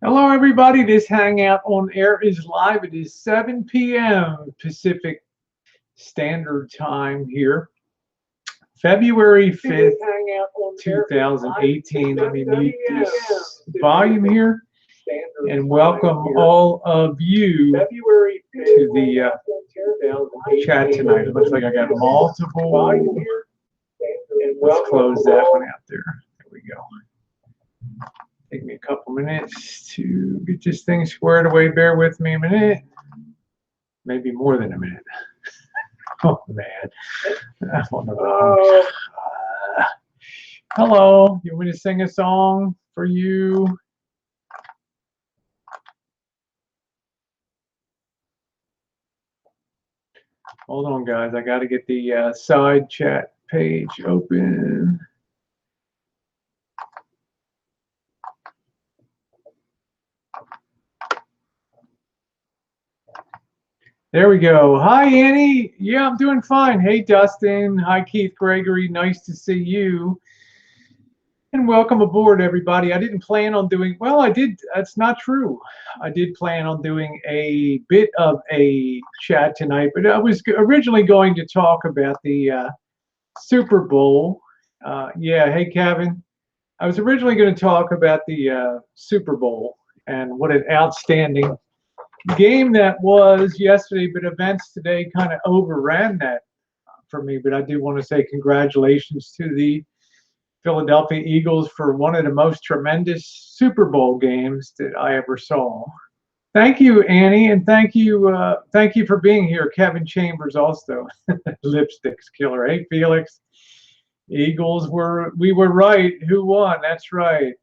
Hello, everybody. This Hangout on Air is live. It is 7 p.m. Pacific Standard Time here, February 5th, 2018. Let me mute this volume here and welcome all of you to the chat tonight. It looks like I got multiple. Let's close that one out there. There we go. Take me a couple minutes to get this thing squared away. Bear with me a minute. Maybe more than a minute. Oh, man. Hello. You want me to sing a song for you? Hold on, guys. I got to get the side chat page open. There we go. Hi, Annie. Yeah, I'm doing fine. Hey, Dustin. Hi, Keith Gregory. Nice to see you. And welcome aboard, everybody. I didn't plan on doing, well, I did. That's not true. I did plan on doing a bit of a chat tonight, but I was originally going to talk about the Super Bowl. Yeah, hey, Kevin. I was originally going to talk about the Super Bowl and what an outstanding game that was yesterday, but events today kind of overran that for me. But I do want to say congratulations to the Philadelphia Eagles for one of the most tremendous Super Bowl games that I ever saw. Thank you, Annie, and thank you for being here. Kevin Chambers also, lipsticks killer. Hey, Felix, Eagles we were right. Who won? That's right.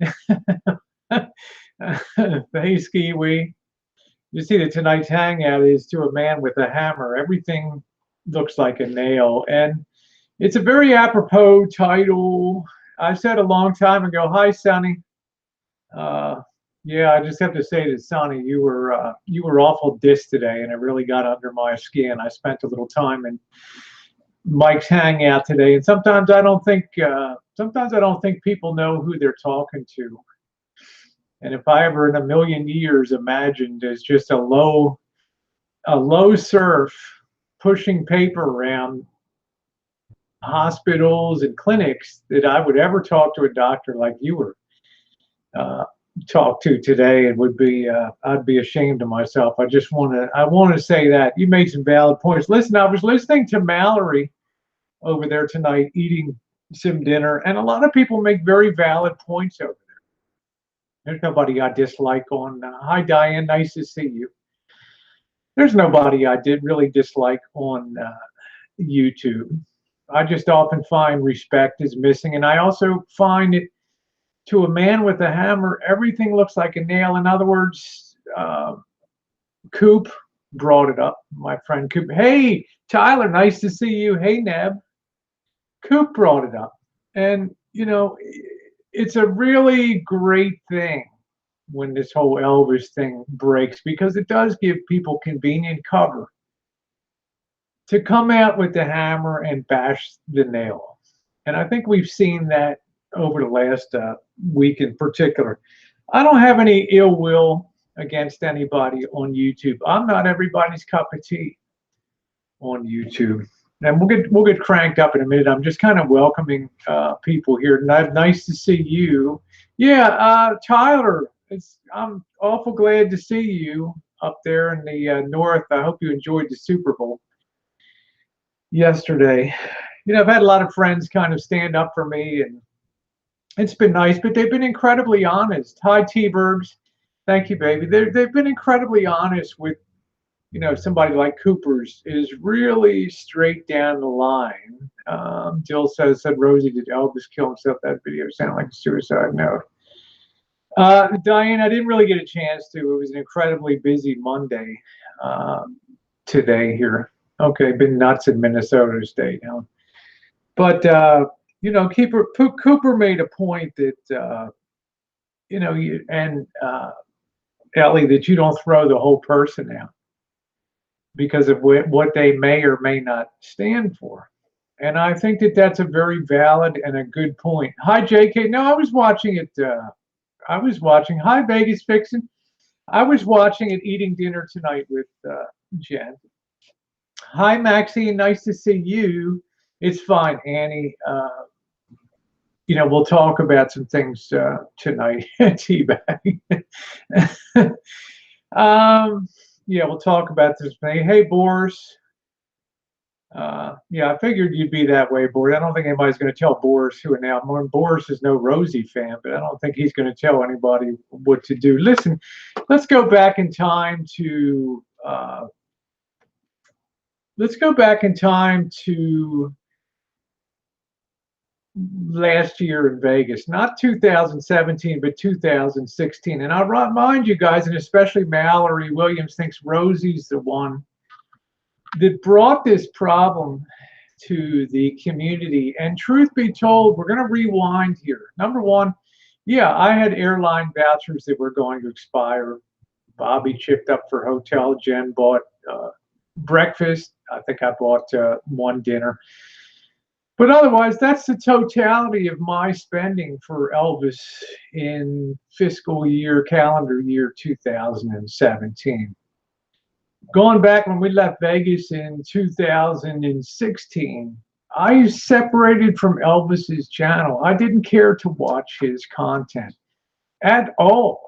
Hey, Ski-Wee. You see that tonight's hangout is to a man with a hammer. Everything looks like a nail. And it's a very apropos title. I said a long time ago, hi, Sonny. Yeah, I just have to say to Sonny, you were awful diss today, and it really got under my skin. I spent a little time in Mike's hangout today, and sometimes I don't think people know who they're talking to. And if I ever in a million years imagined as just a low serf pushing paper around hospitals and clinics that I would ever talk to a doctor like you were talked to today, it would be I'd be ashamed of myself. I want to say that you made some valid points. Listen, I was listening to Mallory over there tonight eating some dinner, and a lot of people make very valid points over there. There's nobody I dislike on. Hi, Diane. Nice to see you. There's nobody I did really dislike on YouTube. I just often find respect is missing, and I also find it to a man with a hammer, everything looks like a nail. In other words, Coop brought it up. My friend Coop. Hey, Tyler, nice to see you. Hey, Neb. Coop brought it up, and it's a really great thing when this whole Elvis thing breaks, because it does give people convenient cover to come out with the hammer and bash the nail. And I think we've seen that over the last week in particular. I don't have any ill will against anybody on YouTube. I'm not everybody's cup of tea on YouTube. And we'll get cranked up in a minute. I'm just kind of welcoming people here. Nice to see you. Yeah, Tyler, I'm awful glad to see you up there in the north. I hope you enjoyed the Super Bowl yesterday. I've had a lot of friends kind of stand up for me, and it's been nice, but they've been incredibly honest. Hi, T-Bergs. Thank you, baby. They've been incredibly honest with, somebody like Cooper's is really straight down the line. Jill said, Rosie, did Elvis kill himself? That video sounded like a suicide note. Diane, I didn't really get a chance to. It was an incredibly busy Monday today here. Okay, been nuts in Minnesota State now. But, Cooper made a point that, Ellie, that you don't throw the whole person out because of what they may or may not stand for. And I think that that's a very valid and a good point. Hi, JK. No, I was watching it I was watching. Hi, Vegas Vixen. I was watching and eating dinner tonight with Jen. Hi, Maxine. Nice to see you. It's fine, Annie. We'll talk about some things tonight. Teabag. We'll talk about this thing. Hey, Boris. I figured you'd be that way, Boris. I don't think anybody's going to tell Boris who now. Boris is no Rosie fan, but I don't think he's going to tell anybody what to do. Listen, let's go back in time to last year in Vegas, not 2017, but 2016. And I'll remind you guys, and especially Mallory Williams thinks Rosie's the one that brought this problem to the community. And truth be told, we're going to rewind here. Number one, I had airline vouchers that were going to expire. Bobby chipped up for hotel. Jen bought breakfast. I think I bought one dinner. But otherwise, that's the totality of my spending for Elvis in calendar year 2017. Going back when we left Vegas in 2016, I separated from Elvis's channel. I didn't care to watch his content at all.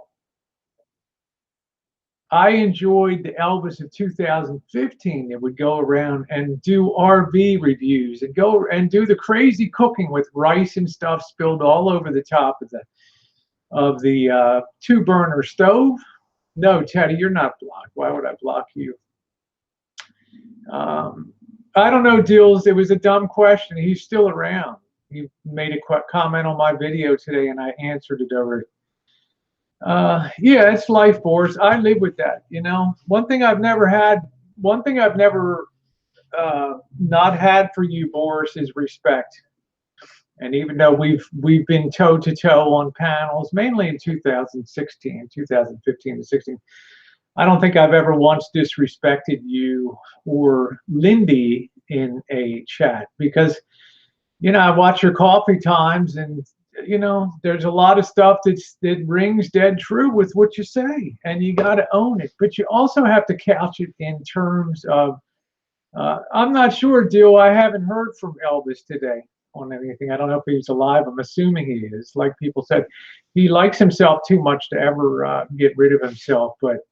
I enjoyed the Elvis of 2015 that would go around and do RV reviews and go and do the crazy cooking with rice and stuff spilled all over the top of the 2-burner stove. No, Teddy, you're not blocked. Why would I block you? I don't know, Dills. It was a dumb question. He's still around. He made a comment on my video today, and I answered it over. It's life, Boris. I live with that. One thing I've never not had for you, Boris, is respect. And even though we've been toe to toe on panels, mainly in 2015 to 16, I don't think I've ever once disrespected you or Lindy in a chat because, I watch your coffee times and, there's a lot of stuff that rings dead true with what you say, and you got to own it. But you also have to couch it in terms of, I'm not sure, Dill. I haven't heard from Elvis today on anything. I don't know if he's alive. I'm assuming he is. Like people said, he likes himself too much to ever get rid of himself. But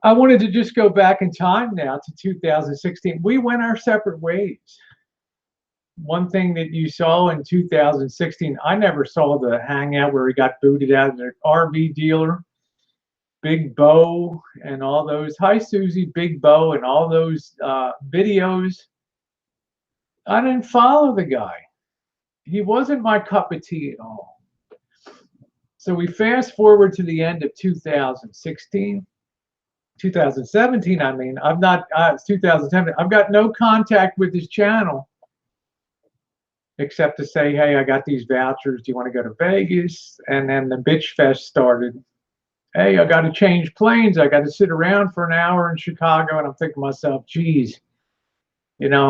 I wanted to just go back in time now to 2016. We went our separate ways. One thing that you saw in 2016, I never saw the hangout where he got booted out of the RV dealer, Big Bo, and all those. Hi, Susie, Big Bo, and all those videos. I didn't follow the guy. He wasn't my cup of tea at all. So we fast forward to the end of 2017. I mean, it's 2017. I've got no contact with his channel except to say, hey, I got these vouchers. Do you want to go to Vegas? And then the bitch fest started. Hey, I got to change planes. I got to sit around for an hour in Chicago. And I'm thinking to myself, geez,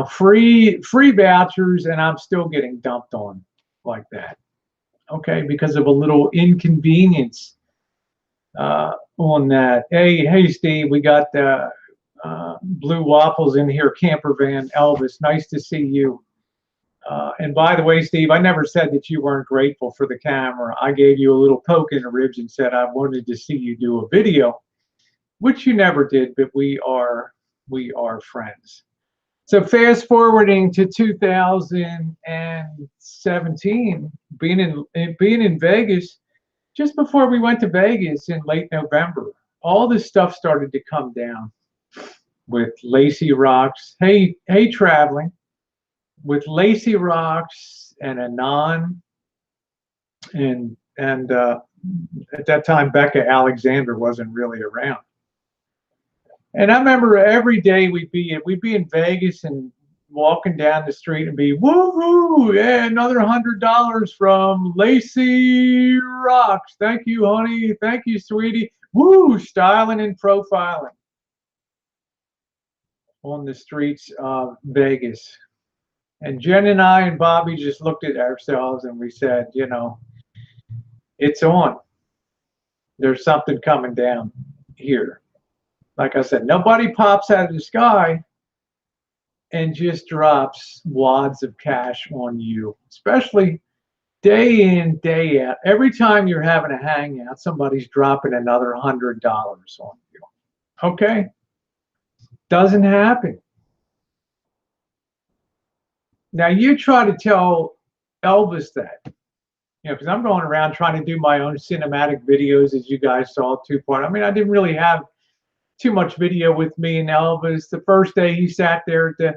free vouchers, and I'm still getting dumped on like that. Okay, because of a little inconvenience on that. Hey, Steve, we got Blue Waffles in here, camper van Elvis. Nice to see you. And by the way, Steve, I never said that you weren't grateful for the camera. I gave you a little poke in the ribs and said I wanted to see you do a video, which you never did, but we are friends. So fast forwarding to 2017, being in Vegas, just before we went to Vegas in late November, all this stuff started to come down with Lacey Rocks. Hey, traveling. With Lacey Rocks and Anon, and at that time Becca Alexander wasn't really around. And I remember every day we'd be in Vegas and walking down the street and be woohoo, yeah, another $100 from Lacey Rocks. Thank you, honey. Thank you, sweetie. Woo, styling and profiling on the streets of Vegas. And Jen and I and Bobby just looked at ourselves and we said, it's on. There's something coming down here. Like I said, nobody pops out of the sky and just drops wads of cash on you, especially day in, day out. Every time you're having a hangout, somebody's dropping another $100 on you. Okay? Doesn't happen. Now you try to tell Elvis that, because I'm going around trying to do my own cinematic videos, as you guys saw, two-part. I mean, I didn't really have too much video with me and Elvis. The first day he sat there at the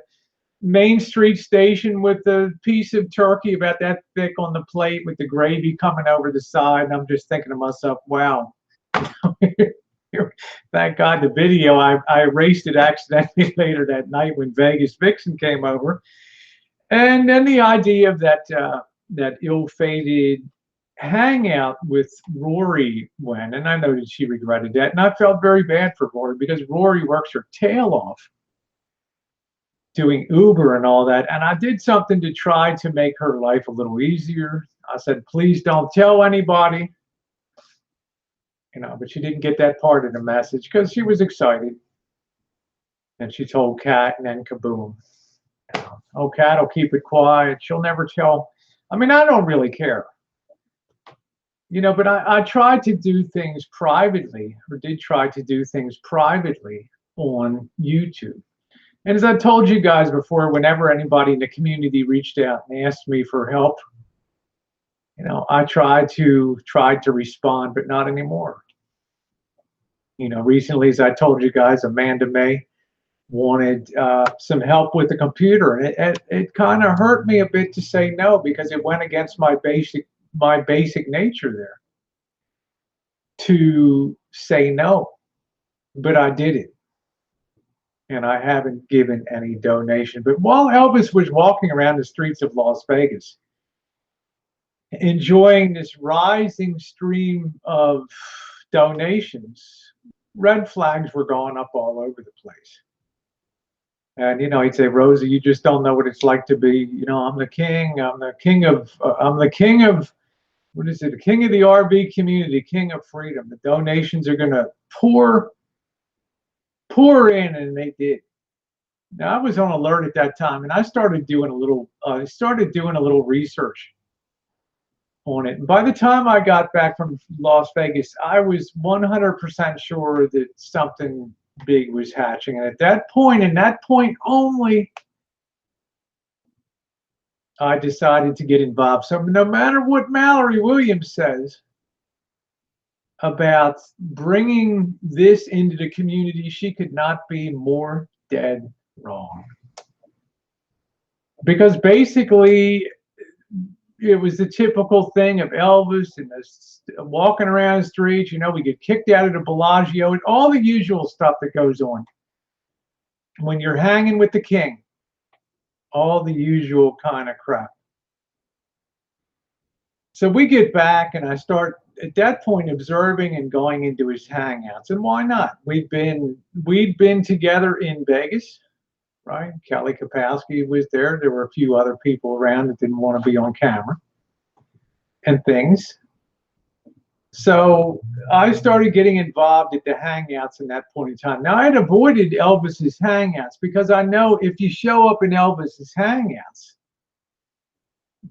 Main Street station with a piece of turkey about that thick on the plate with the gravy coming over the side, and I'm just thinking to myself, wow. Thank God the video, I erased it accidentally later that night when Vegas Vixen came over. And then the idea of that that ill-fated hangout with Rory went, and I know that she regretted that, and I felt very bad for Rory because Rory works her tail off doing Uber and all that, and I did something to try to make her life a little easier. I said, please don't tell anybody, but she didn't get that part of the message because she was excited. And she told Kat, and then kaboom. Oh, Kat will keep it quiet. She'll never tell. I mean, I don't really care. But I tried to do things privately, or did try to do things privately on YouTube. And as I told you guys before, whenever anybody in the community reached out and asked me for help, I tried to respond, but not anymore. Recently, as I told you guys, Amanda May wanted some help with the computer, and it kind of hurt me a bit to say no, because it went against my basic nature there to say no, but I did it, and I haven't given any donation. But while Elvis was walking around the streets of Las Vegas, enjoying this rising stream of donations, red flags were going up all over the place. And he'd say, Rosie, you just don't know what it's like to be, I'm the king of, what is it? The king of the RV community, king of freedom. The donations are going to pour in, and they did. Now, I was on alert at that time, and I started doing a little research on it. And by the time I got back from Las Vegas, I was 100% sure that something big was hatching. And at that point, and that point only, I decided to get involved. So no matter what Mallory Williams says about bringing this into the community, she could not be more dead wrong. Because basically, it was the typical thing of Elvis and walking around the streets. We get kicked out of the Bellagio and all the usual stuff that goes on when you're hanging with the king. All the usual kind of crap. So we get back, and I start at that point observing and going into his hangouts. And why not? We'd been together in Vegas, right? Kelly Kapowski was there. There were a few other people around that didn't want to be on camera and things. So I started getting involved at the hangouts in that point in time. Now, I had avoided Elvis's hangouts because I know if you show up in Elvis's hangouts,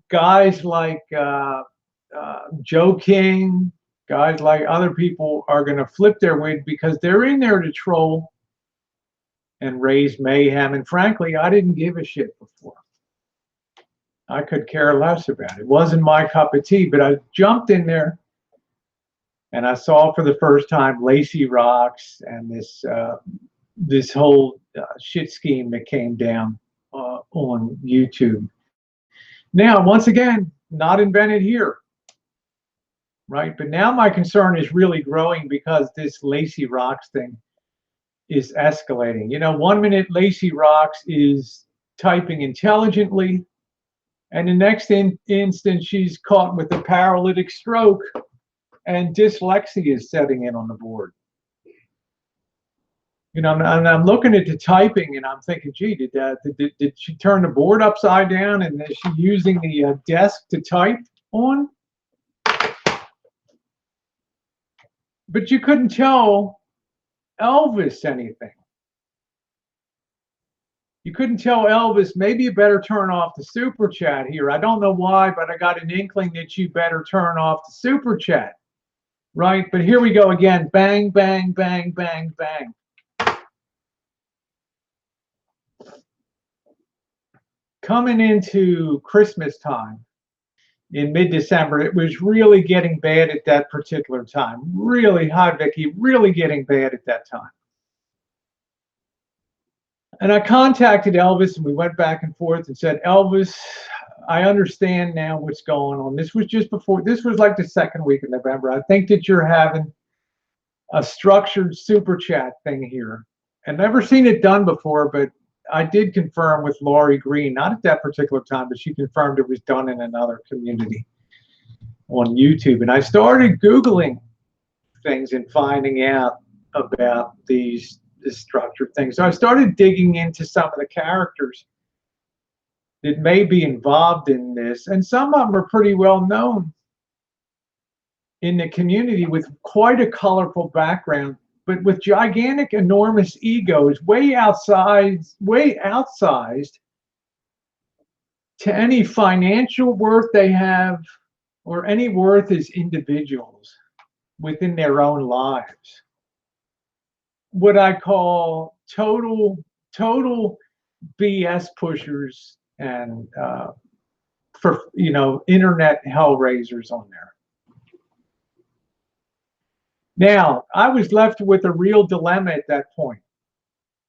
guys like Joe King, guys like other people are going to flip their wig because they're in there to troll and raise mayhem. And frankly, I didn't give a shit before. I could care less about it. It wasn't my cup of tea, but I jumped in there and I saw for the first time Lacey Rocks and this whole shit scheme that came down on YouTube. Now, once again, not invented here, right? But now my concern is really growing because this Lacey Rocks thing is escalating. 1 minute Lacey Rocks is typing intelligently, and the next instant she's caught with a paralytic stroke and dyslexia is setting in on the board. And I'm looking at the typing and I'm thinking, gee, did she turn the board upside down, and is she using the desk to type on? but you couldn't tell Elvis anything. You couldn't tell Elvis, maybe you better turn off the super chat here. I don't know why, but I got an inkling that you better turn off the super chat. Right? But here we go again. Bang, bang, bang, bang, bang. Coming into Christmas time in mid-December, it was really getting bad at that particular time. Really, hi, Vicky, really getting bad at that time. And I contacted Elvis and we went back and forth and said, Elvis, I understand now what's going on. This was just before, this was like the second week of November. I think that you're having a structured super chat thing here. I've never seen it done before, but I did confirm with Laurie Green, not at that particular time, but she confirmed it was done in another community on YouTube. And I started Googling things and finding out about this structured thing. So I started digging into some of the characters that may be involved in this. And some of them are pretty well known in the community with quite a colorful background, but with gigantic, enormous egos, way outsized to any financial worth they have or any worth as individuals within their own lives. What I call total BS pushers and for internet hellraisers on there. Now, I was left with a real dilemma at that point,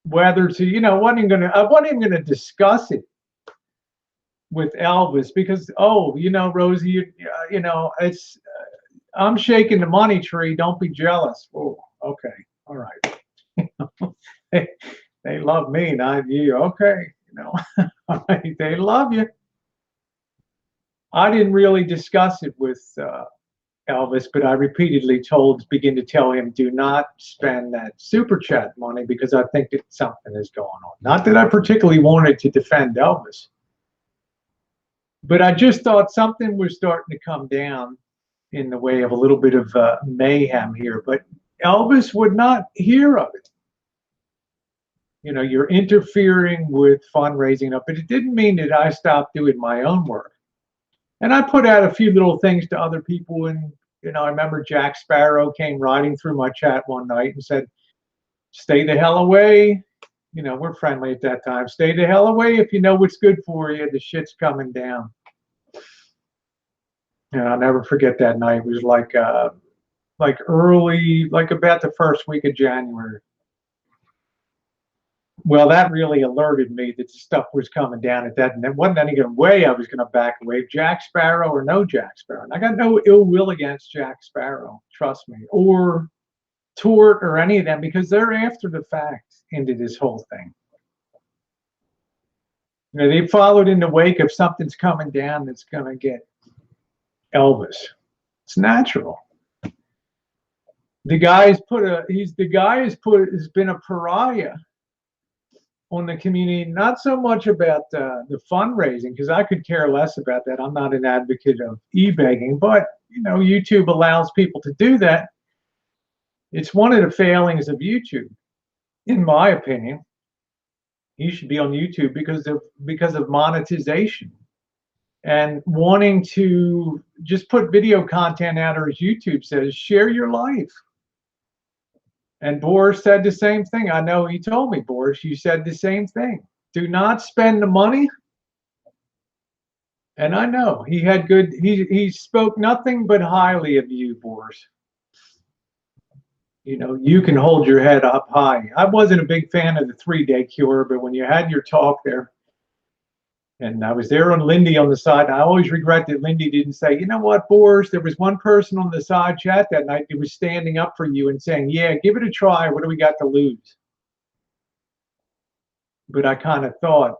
whether to, I wasn't even gonna discuss it with Elvis because, Rosie, it's, I'm shaking the money tree. Don't be jealous. Oh, okay, all right. They love me, not you. Okay, all right, they love you. I didn't really discuss it with Elvis, but I repeatedly begin to tell him, do not spend that super chat money because I think that something is going on. Not that I particularly wanted to defend Elvis, but I just thought something was starting to come down in the way of a little bit of mayhem here. But Elvis would not hear of it. You're interfering with fundraising, but it didn't mean that I stopped doing my own work. And I put out a few little things to other people. And, I remember Jack Sparrow came riding through my chat one night and said, stay the hell away. We're friendly at that time. Stay the hell away if you know what's good for you. The shit's coming down. And I'll never forget that night. It was like early, like about the first week of January. Well, that really alerted me that the stuff was coming down at that, and there wasn't any way I was going to back away, Jack Sparrow or no Jack Sparrow. And I got no ill will against Jack Sparrow, trust me, or Tort or any of them, because they're after the fact into this whole thing. They followed in the wake of something's coming down that's going to get Elvis. It's natural. The guy has been a pariah on the community, not so much about the fundraising, because I could care less about that. I'm not an advocate of e-begging, but YouTube allows people to do that. It's one of the failings of YouTube, in my opinion. You should be on YouTube because of monetization and wanting to just put video content out, or as YouTube says, share your life. And Boris said the same thing. I know he told me, Boris, you said the same thing. Do not spend the money. And I know he had good, he spoke nothing but highly of you, Boris. You can hold your head up high. I wasn't a big fan of the 3-day cure, but when you had your talk there, and I was there on Lindy on the side, I always regret that Lindy didn't say, you know what, Boris, there was one person on the side chat that night that was standing up for you and saying, yeah, give it a try. What do we got to lose? But I kind of thought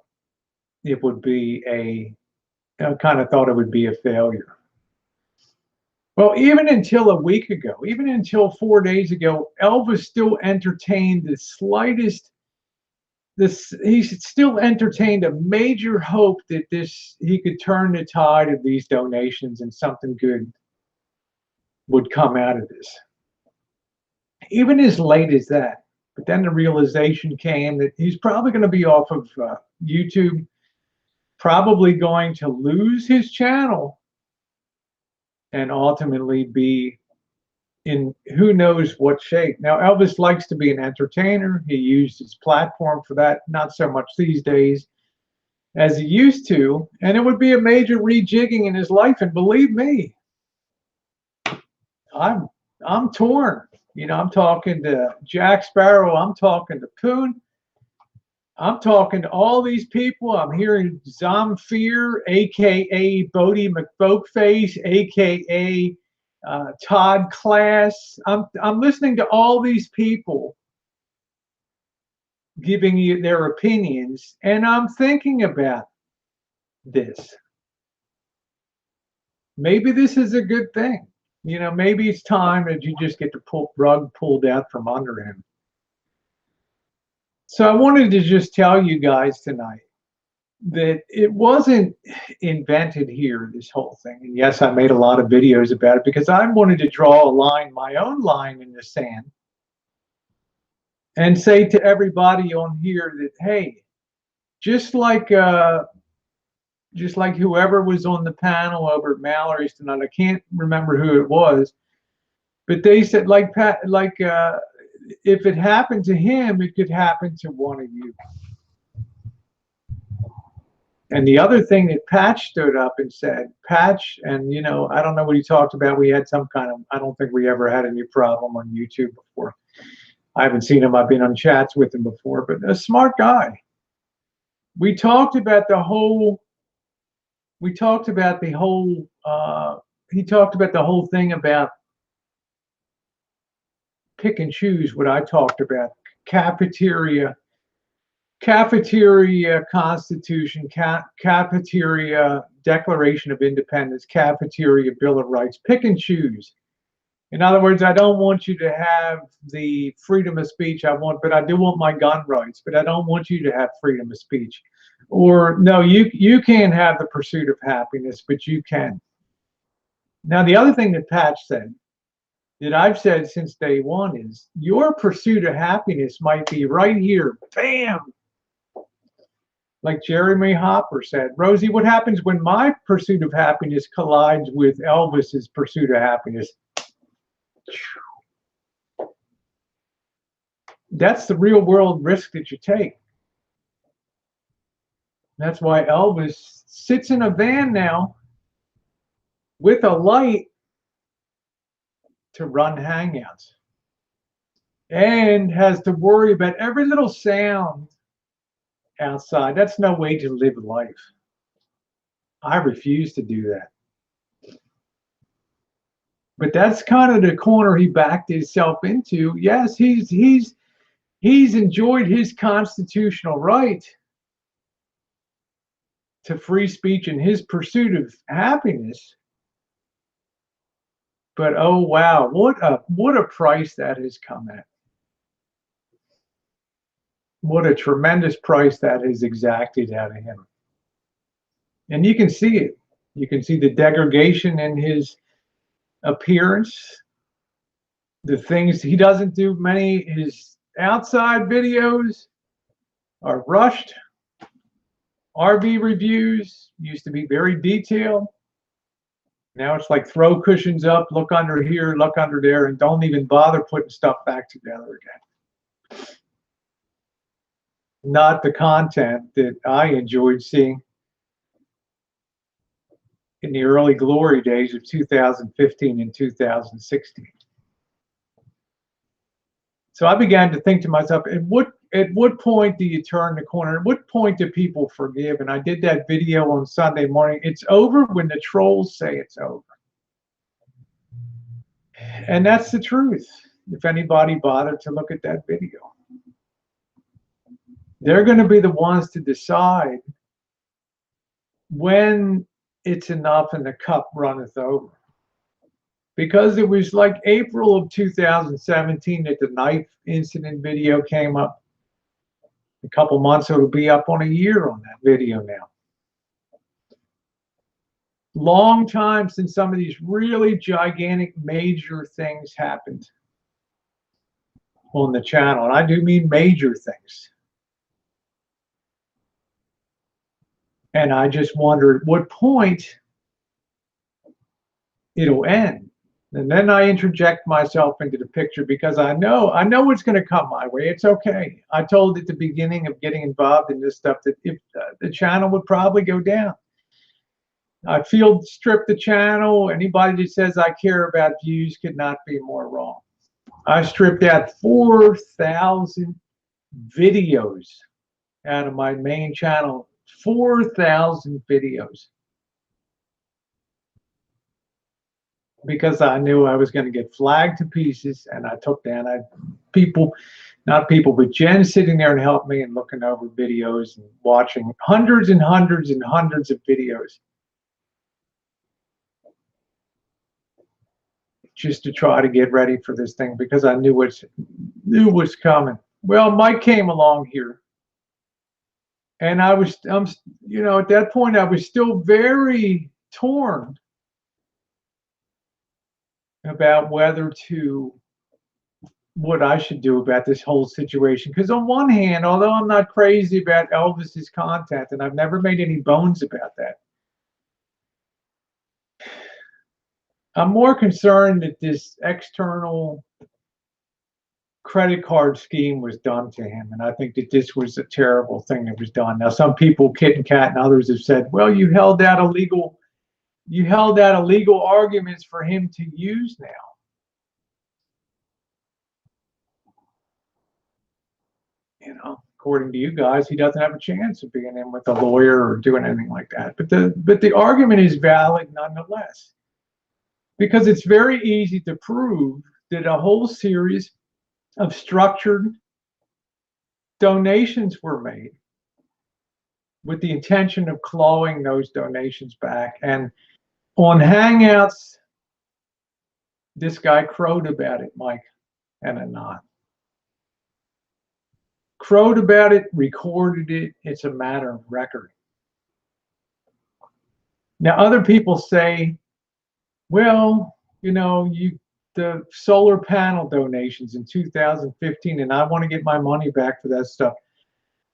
it would be a failure. Well, even until a week ago, even until 4 days ago, Elvis still entertained the slightest, he still entertained a major hope that he could turn the tide of these donations and something good would come out of this. even as late as that. But then the realization came that he's probably going to be off of YouTube, probably going to lose his channel, and ultimately be in who knows what shape. Now, Elvis likes to be an entertainer. He used his platform for that, not so much these days as he used to, and it would be a major rejigging in his life. And believe me, I'm torn. You know, I'm talking to Jack Sparrow, I'm talking to Poon, I'm talking to all these people. I'm hearing Zamfir, aka Bodie McBokeface, aka Todd Class. I'm listening to all these people giving you their opinions, and I'm thinking about this. Maybe this is a good thing. You know, maybe it's time that you just get the rug pulled out from under him. So I wanted to just tell you guys tonight that it wasn't invented here, this whole thing. And yes, I made a lot of videos about it because I wanted to draw a line, my own line in the sand, and say to everybody on here that, hey, just like whoever was on the panel over at Mallory's tonight, I can't remember who it was, but they said, if it happened to him, it could happen to one of you. And the other thing that Patch stood up and said, Patch, and you know, I don't know what he talked about. We had some kind of, I don't think we ever had any problem on YouTube before. I haven't seen him. I've been on chats with him before, but a smart guy. We talked about the whole, he talked about the whole thing about pick and choose what I talked about. Cafeteria Constitution, cafeteria Declaration of Independence, cafeteria Bill of Rights. Pick and choose. In other words, I don't want you to have the freedom of speech but I do want my gun rights, but I don't want you to have freedom of speech. Or no, you can't have the pursuit of happiness, but you can. Now, the other thing that Patch said, that I've said since day one, is your pursuit of happiness might be right here, bam. Like Jeremy Hopper said, Rosie, what happens when my pursuit of happiness collides with Elvis's pursuit of happiness? That's the real world risk that you take. That's why Elvis sits in a van now with a light to run hangouts and has to worry about every little sound outside. That's no way to live life. I refuse to do that. But that's kind of the corner he backed himself into. Yes, he's enjoyed his constitutional right to free speech and his pursuit of happiness. But oh wow, what a price that has come at. What a tremendous price that has exacted out of him. And you can see it. You can see the degradation in his appearance. The things he doesn't do, his outside videos are rushed. RV reviews used to be very detailed. Now it's like throw cushions up, look under here, look under there, and don't even bother putting stuff back together again. Not the content that I enjoyed seeing in the early glory days of 2015 and 2016. So I began to think to myself, at what point do you turn the corner? At what point do people forgive? And I did that video on Sunday morning. It's over when the trolls say it's over. And that's the truth. If anybody bothered to look at that video, they're going to be the ones to decide when it's enough and the cup runneth over. Because it was like April of 2017 that the knife incident video came up. A couple months, it'll be up on a year on that video now. Long time since some of these really gigantic major things happened. on the channel, and I do mean major things. And I just wonder at what point it'll end. And then I interject myself into the picture because I know it's going to come my way. It's okay. I told at the beginning of getting involved in this stuff that if the channel would probably go down. I feel strip the channel. Anybody that says I care about views could not be more wrong. I stripped out 4,000 videos out of my main channel. 4,000 videos. Because I knew I was going to get flagged to pieces, and I took down but Jen sitting there and helped me and looking over videos and watching hundreds and hundreds and hundreds of videos just to try to get ready for this thing because I knew what's coming. Well, Mike came along here, and at that point I was still very torn about what I should do about this whole situation. Because on one hand, although I'm not crazy about Elvis's content, and I've never made any bones about that, I'm more concerned that this external credit card scheme was done to him. And I think that this was a terrible thing that was done. Now, some people, Kit and Kat and others, have said, well, you held out illegal arguments for him to use now. According to you guys, he doesn't have a chance of being in with a lawyer or doing anything like that. But the argument is valid nonetheless, because it's very easy to prove that a whole series of structured donations were made with the intention of clawing those donations back. And on Hangouts, this guy crowed about it, Mike and Anand. Crowed about it, recorded it. It's a matter of record. Now, other people say, well, the solar panel donations in 2015, and I want to get my money back for that stuff.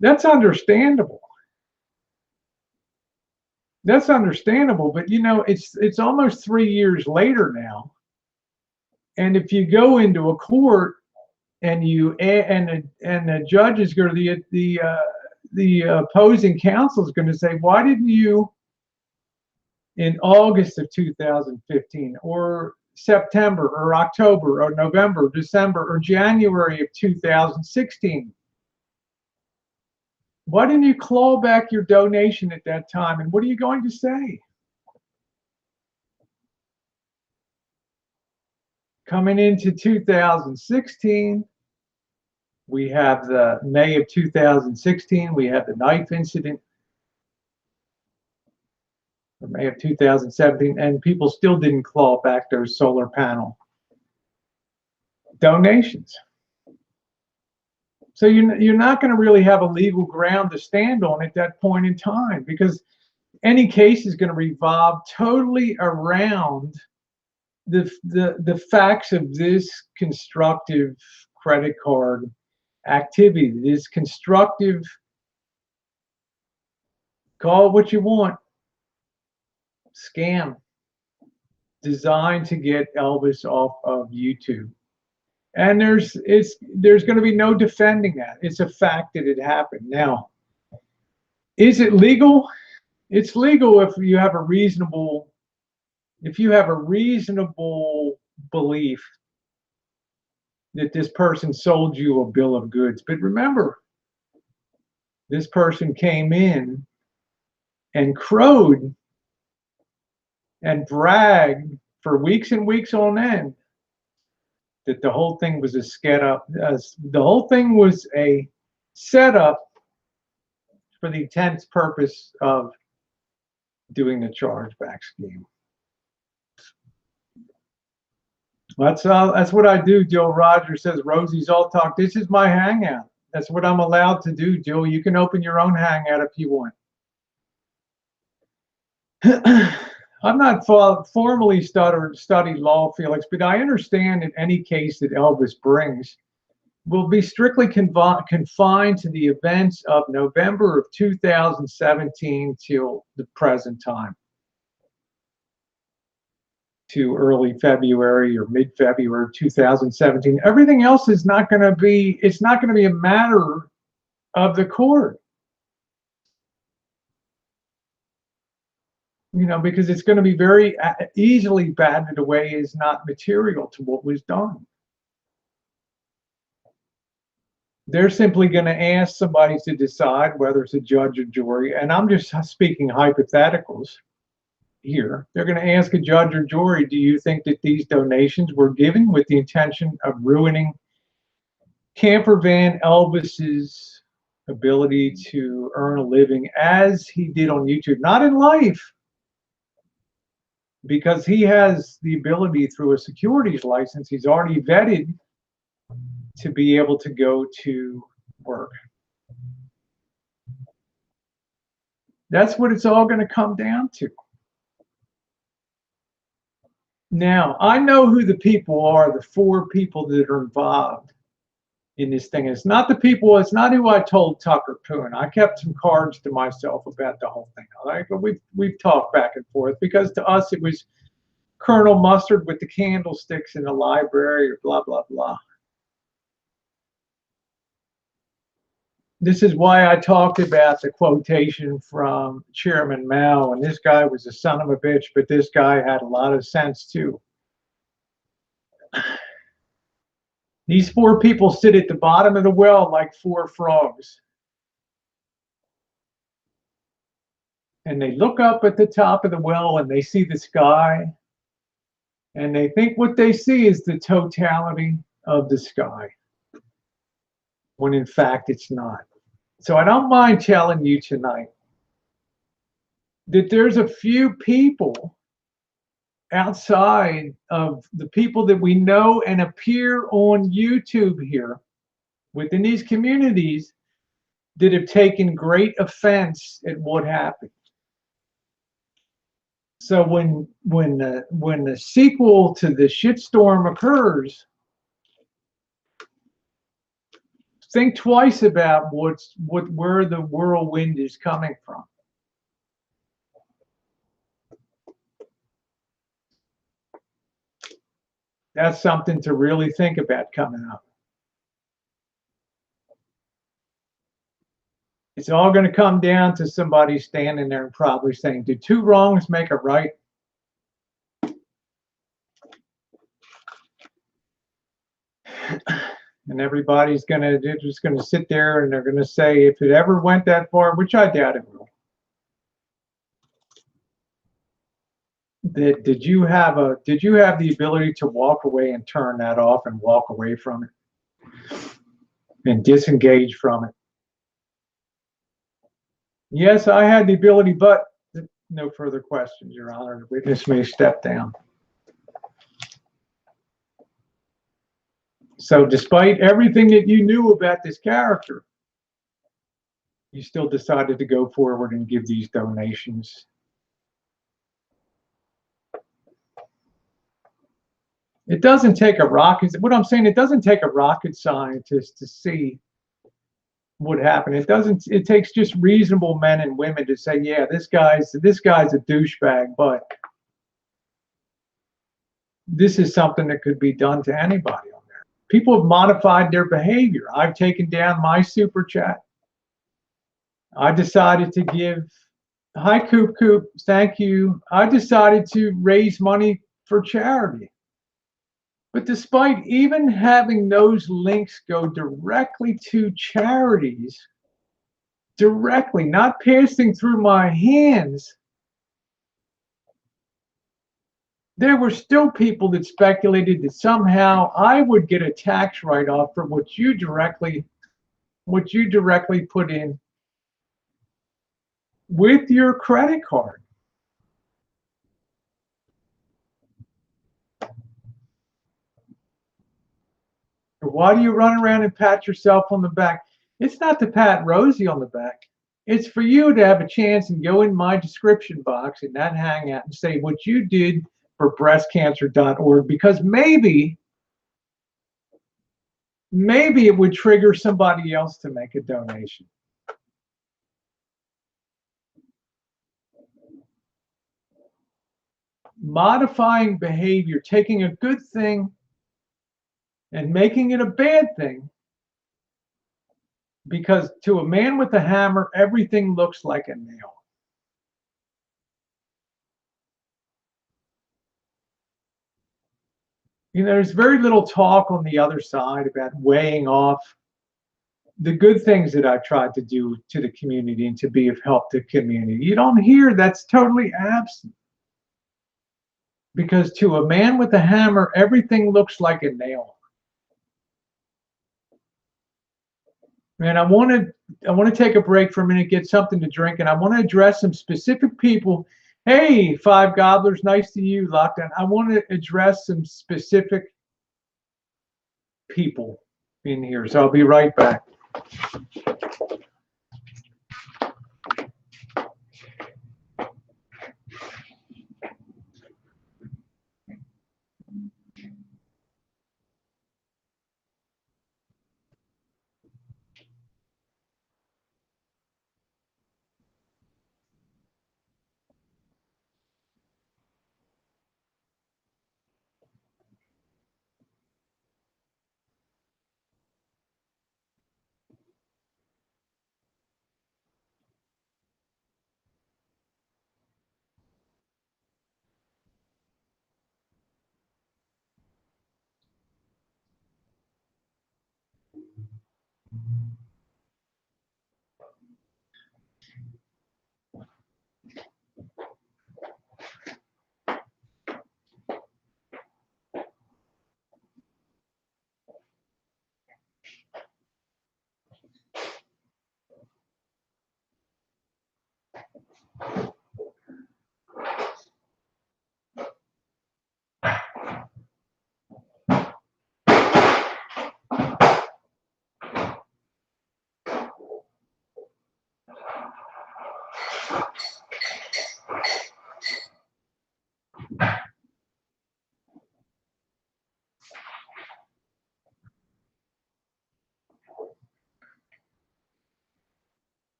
That's understandable. That's understandable, but it's almost 3 years later now, and if you go into a court and the judge is going to the opposing counsel is going to say, why didn't you in August of 2015 or September or October or November, December or January of 2016? Why didn't you claw back your donation at that time? And what are you going to say? Coming into 2016, we have the May of 2016, we have the knife incident, or May of 2017, and people still didn't claw back those solar panel donations. So you're not going to really have a legal ground to stand on at that point in time, because any case is going to revolve totally around the facts of this constructive credit card activity, this constructive, call it what you want, scam designed to get Elvis off of YouTube. And there's going to be no defending that. It's a fact that it happened. Now, is it legal? It's legal if you have a reasonable belief that this person sold you a bill of goods. But remember, this person came in and crowed and bragged for weeks and weeks on end that the whole thing was a setup. The whole thing was a setup for the intense purpose of doing the chargeback scheme. That's what I do. Jill Rogers says, Rosie's All Talk. This is my hangout. That's what I'm allowed to do, Jill. You can open your own hangout if you want. I'm not formally studied law, Felix, but I understand in any case that Elvis brings, will be strictly confined to the events of November of 2017 till the present time, to early February or mid-February 2017. Everything else is not going to be, it's not going to be a matter of the court. You know, because it's going to be very easily batted away as not material to what was done. They're simply going to ask somebody to decide whether it's a judge or jury, and I'm just speaking hypotheticals here. They're going to ask a judge or jury, do you think that these donations were given with the intention of ruining Camper Van Elvis's ability to earn a living as he did on YouTube, not in life, because he has the ability through a securities license, he's already vetted to be able to go to work. That's what it's all going to come down to. Now, I know who the people are, the 4 people that are involved in this thing. It's not the people, it's not who I told Tucker Poon. I kept some cards to myself about the whole thing. Right? But we've talked back and forth, because to us it was Colonel Mustard with the candlesticks in the library, or blah, blah, blah. This is why I talked about the quotation from Chairman Mao, and this guy was a son of a bitch, but this guy had a lot of sense too. These 4 people sit at the bottom of the well like 4 frogs. And they look up at the top of the well and they see the sky, and they think what they see is the totality of the sky, when in fact it's not. So I don't mind telling you tonight that there's a few people outside of the people that we know and appear on YouTube here within these communities that have taken great offense at what happened. So when the sequel to the shitstorm occurs, think twice about where the whirlwind is coming from. That's something to really think about coming up. It's all going to come down to somebody standing there and probably saying, "Did 2 wrongs make a right?" And everybody's they're just going to sit there and they're going to say, if it ever went that far, which I doubt it will, that did you have the ability to walk away and turn that off and walk away from it and disengage from it? Yes, I had the ability, but no further questions, Your Honor. The witness may step down. So despite everything that you knew about this character, you still decided to go forward and give these donations. It doesn't take a rocket, what I'm saying, it doesn't take a rocket scientist to see what happened. It takes just reasonable men and women to say, yeah, this guy's a douchebag, but this is something that could be done to anybody on there. People have modified their behavior. I've taken down my super chat. I decided to give, hi Coop Coop, thank you. I decided to raise money for charity. But despite even having those links go directly to charities, directly, not passing through my hands, there were still people that speculated that somehow I would get a tax write-off for what you directly put in with your credit card. Why do you run around and pat yourself on the back? It's not to pat Rosie on the back. It's for you to have a chance and go in my description box in that hangout and say what you did for breastcancer.org, because maybe maybe it would trigger somebody else to make a donation. Modifying behavior, taking a good thing and making it a bad thing, because to a man with a hammer, everything looks like a nail. You know, there's very little talk on the other side about weighing off the good things that I've tried to do to the community and to be of help to the community. You don't hear that's totally absent. Because to a man with a hammer, everything looks like a nail. And I want to take a break for a minute, get something to drink, and I want to address some specific people. Hey, Five Gobblers, nice to you, Lockdown. I want to address some specific people in here, so I'll be right back.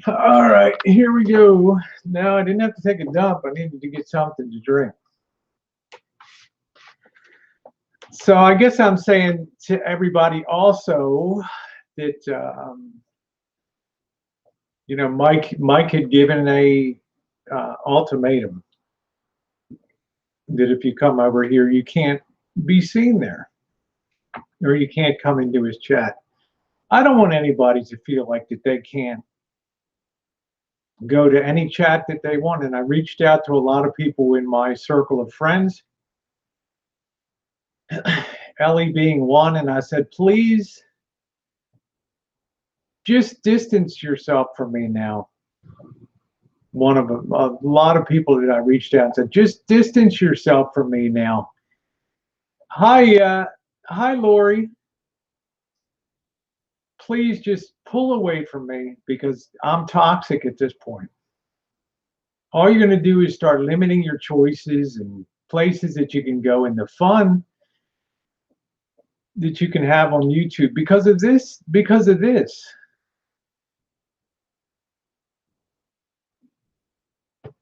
All right, here we go. Now I didn't have to take a dump. I needed to get something to drink. So I guess I'm saying to everybody also that you know, Mike had given a ultimatum that if you come over here, you can't be seen there, or you can't come into his chat. I don't want anybody to feel like that they can't go to any chat that they want. And I reached out to a lot of people in my circle of friends, Ellie being one, and I said, please just distance yourself from me now. One of them, a lot of people that I reached out and said, just distance yourself from me now. Hi, Lori. Please just pull away from me because I'm toxic at this point. All you're going to do is start limiting your choices and places that you can go and the fun that you can have on YouTube because of this.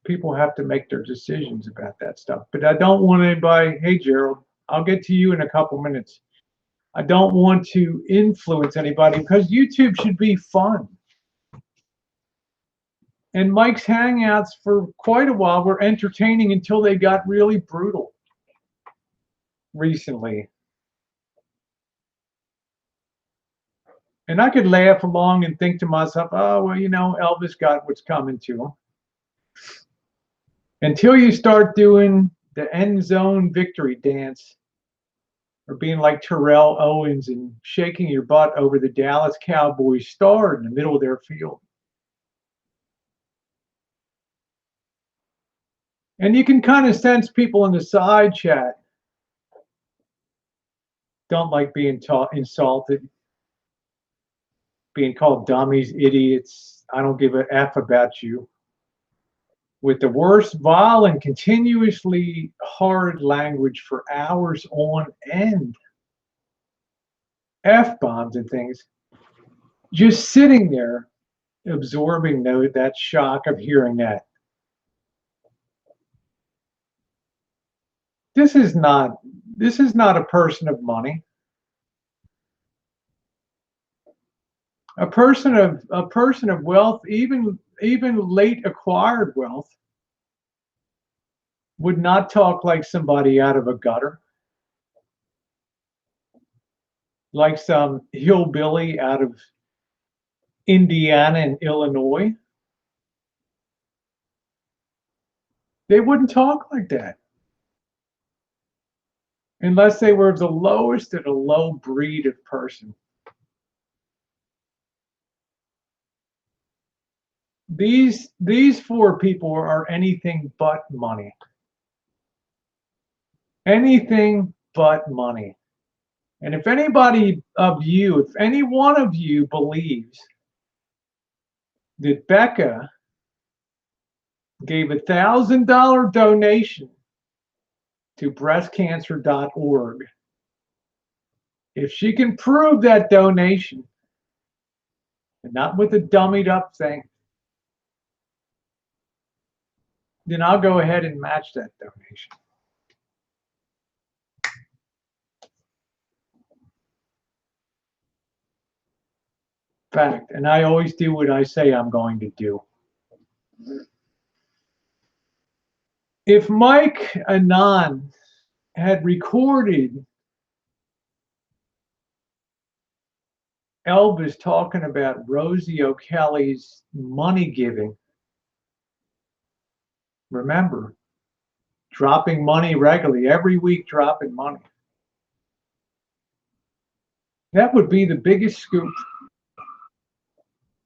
People have to make their decisions about that stuff. But I don't want anybody, hey, Gerald, I'll get to you in a couple minutes. I don't want to influence anybody because YouTube should be fun. And Mike's Hangouts for quite a while were entertaining until they got really brutal recently. And I could laugh along and think to myself, oh, well, you know, Elvis got what's coming to him. Until you start doing the end zone victory dance or being like Terrell Owens and shaking your butt over the Dallas Cowboys star in the middle of their field. And you can kind of sense people in the side chat don't like being insulted. being called dummies, idiots, I don't give a F about you, with the worst, vile, and continuously hard language for hours on end, F-bombs and things, just sitting there absorbing that shock of hearing that. This is not a person of money. A person of wealth, even late acquired wealth, would not talk like somebody out of a gutter, like some hillbilly out of Indiana and Illinois. They wouldn't talk like that unless they were the lowest of a low breed of person. These four people are anything but money. Anything but money. And if any one of you believes that Becca gave $1,000 donation to breastcancer.org, if she can prove that donation, and not with a dummied up thing, then I'll go ahead and match that donation. Fact. And I always do what I say I'm going to do. If Mike Anand had recorded Elvis talking about Rosie O'Kelly's money giving, remember, dropping money regularly, every week dropping money, that would be the biggest scoop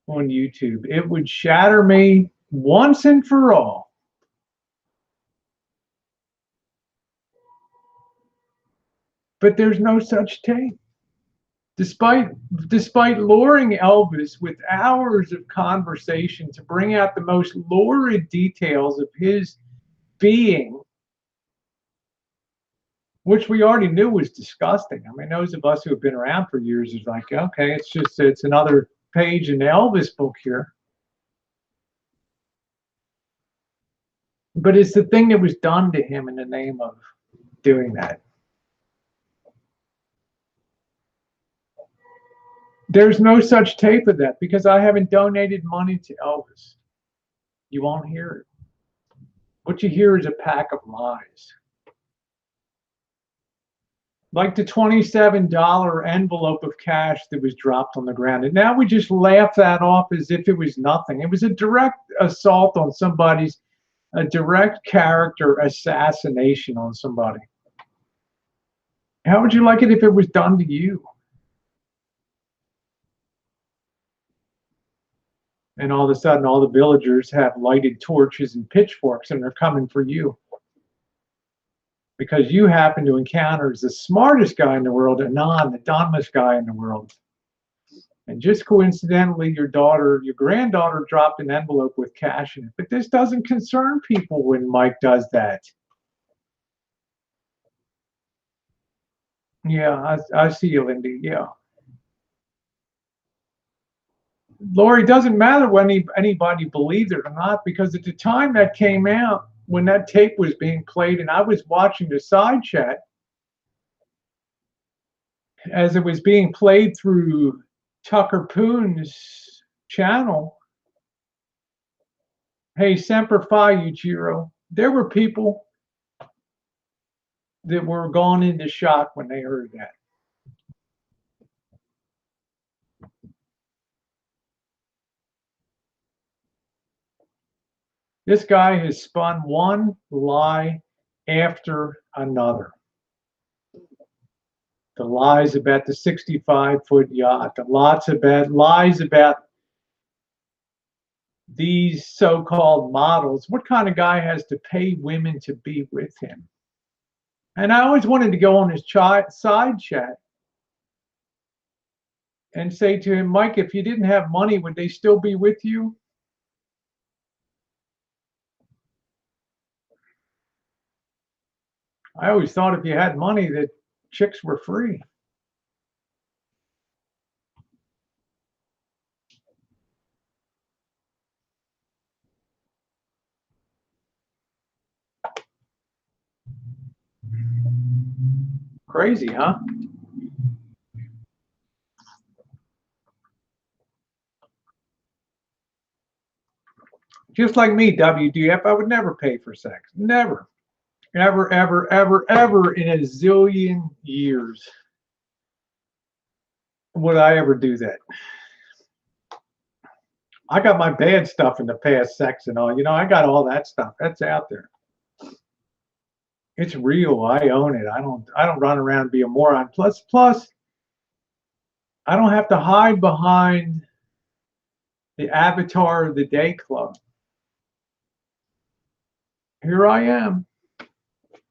on YouTube. It would shatter me once and for all. But there's no such tape. Despite luring Elvis with hours of conversation to bring out the most lurid details of his being, which we already knew was disgusting. I mean, those of us who have been around for years is like, okay, it's another page in the Elvis book here. But it's the thing that was done to him in the name of doing that. There's no such tape of that because I haven't donated money to Elvis. You won't hear it. What you hear is a pack of lies. Like the $27 envelope of cash that was dropped on the ground. And now we just laugh that off as if it was nothing. It was a direct assault on somebody's, a direct character assassination on somebody. How would you like it if it was done to you? And all of a sudden, all the villagers have lighted torches and pitchforks and they're coming for you. Because you happen to encounter the smartest guy in the world, Anand, the dumbest guy in the world. And just coincidentally, your granddaughter dropped an envelope with cash in it. But this doesn't concern people when Mike does that. Yeah, I see you, Lindy. Yeah. Lori, it doesn't matter when anybody believed it or not, because at the time that came out, when that tape was being played and I was watching the side chat as it was being played through Tucker Poon's channel. Hey, Semper Fi, Yuichiro. There were people that were gone into shock when they heard that. This guy has spun one lie after another. The lies about the 65-foot yacht, the lies about these so-called models. What kind of guy has to pay women to be with him? And I always wanted to go on his side chat and say to him, Mike, if you didn't have money, would they still be with you? I always thought if you had money that chicks were free. Crazy, huh? Just like me, WDF, I would never pay for sex. Never. Ever, ever, ever, ever in a zillion years would I ever do that. I got my bad stuff in the past, sex and all. I got all that stuff. That's out there. It's real. I own it. I don't run around and be a moron. Plus, I don't have to hide behind the avatar of the day club. Here I am,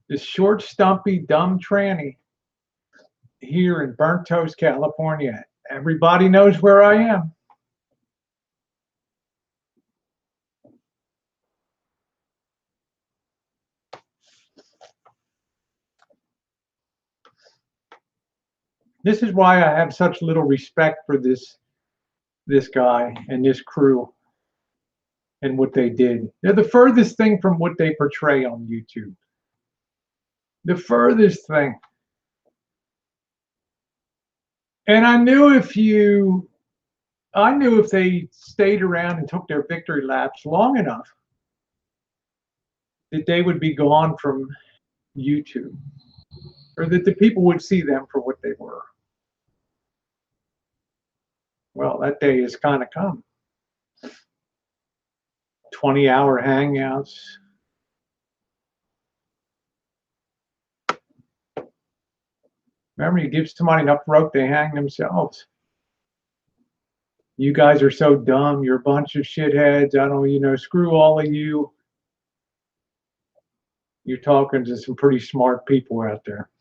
this short, stumpy, dumb tranny here in Burnt Toast, California. Everybody knows where I am. This is why I have such little respect for this guy and this crew and what they did. They're the furthest thing from what they portray on YouTube. The furthest thing. And I knew if they stayed around and took their victory laps long enough that they would be gone from YouTube, or that the people would see them for what they were. Well, that day has kind of come. 20-hour hangouts. Remember, you give somebody enough rope, they hang themselves. You guys are so dumb. You're a bunch of shitheads. I don't, screw all of you. You're talking to some pretty smart people out there.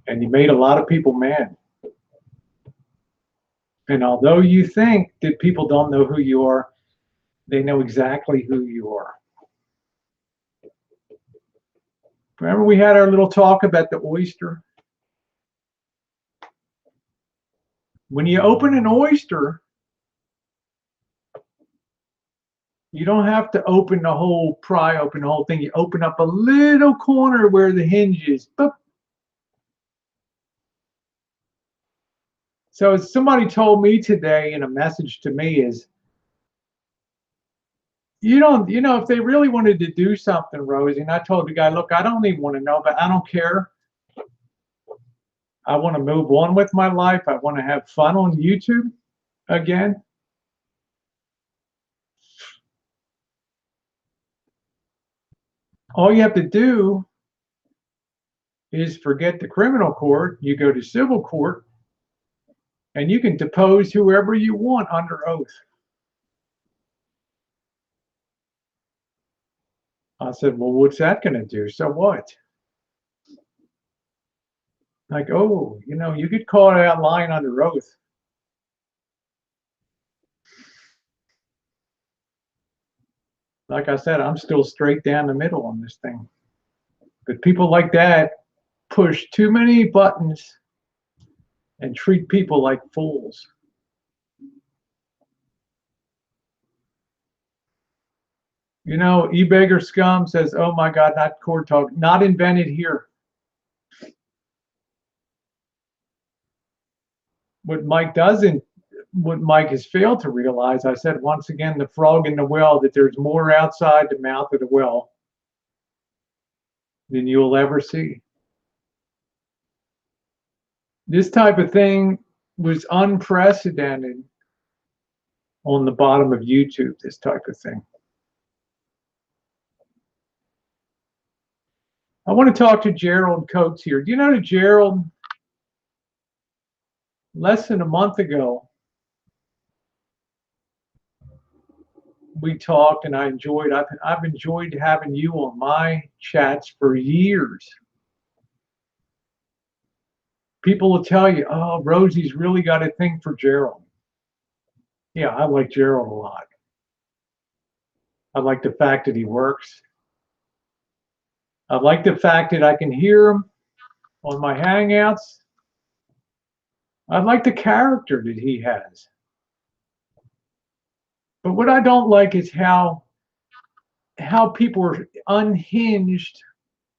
And you made a lot of people mad. And although you think that people don't know who you are, they know exactly who you are. Remember we had our little talk about the oyster? When you open an oyster, you don't have to pry open the whole thing. You open up a little corner where the hinge is. Boop. So somebody told me today in a message to me is, if they really wanted to do something, Rosie, and I told the guy, look, I don't even want to know, but I don't care. I want to move on with my life. I want to have fun on YouTube again. All you have to do is forget the criminal court. You go to civil court, and you can depose whoever you want under oath. I said, well, what's that going to do? So what? Like, oh, you get caught out lying under oath. Like I said, I'm still straight down the middle on this thing. But people like that push too many buttons and treat people like fools. E-Beggar Scum says, oh my God, not court talk, not invented here. What Mike has failed to realize, I said once again, the frog in the well, that there's more outside the mouth of the well than you'll ever see. This type of thing was unprecedented on the bottom of YouTube, this type of thing. I want to talk to Gerald Coates here. Do you know that Gerald, less than a month ago, we talked and I've enjoyed having you on my chats for years. People will tell you, oh, Rosie's really got a thing for Gerald. Yeah, I like Gerald a lot. I like the fact that he works. I like the fact that I can hear him on my Hangouts. I like the character that he has. But what I don't like is how people are unhinged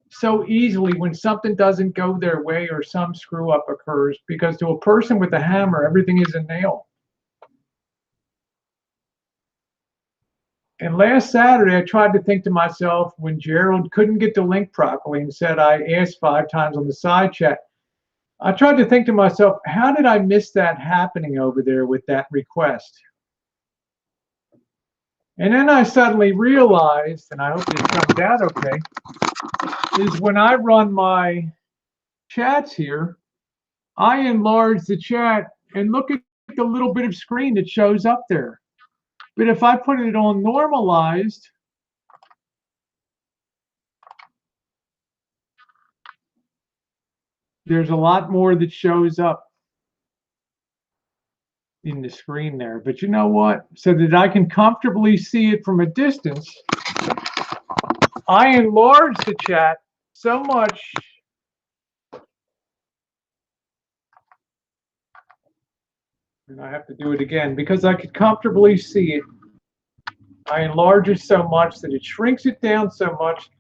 so easily when something doesn't go their way or some screw up occurs, because to a person with a hammer, everything is a nail. And last Saturday, I tried to think to myself when Gerald couldn't get the link properly and said I asked 5 times on the side chat. I tried to think to myself, how did I miss that happening over there with that request? And then I suddenly realized, and I hope this comes out okay, is when I run my chats here, I enlarge the chat and look at the little bit of screen that shows up there. But if I put it on normalized, there's a lot more that shows up in the screen there. But you know what? So that I can comfortably see it from a distance, I enlarge the chat so much and I have to do it again because I could comfortably see it. I enlarge it so much that it shrinks it down so much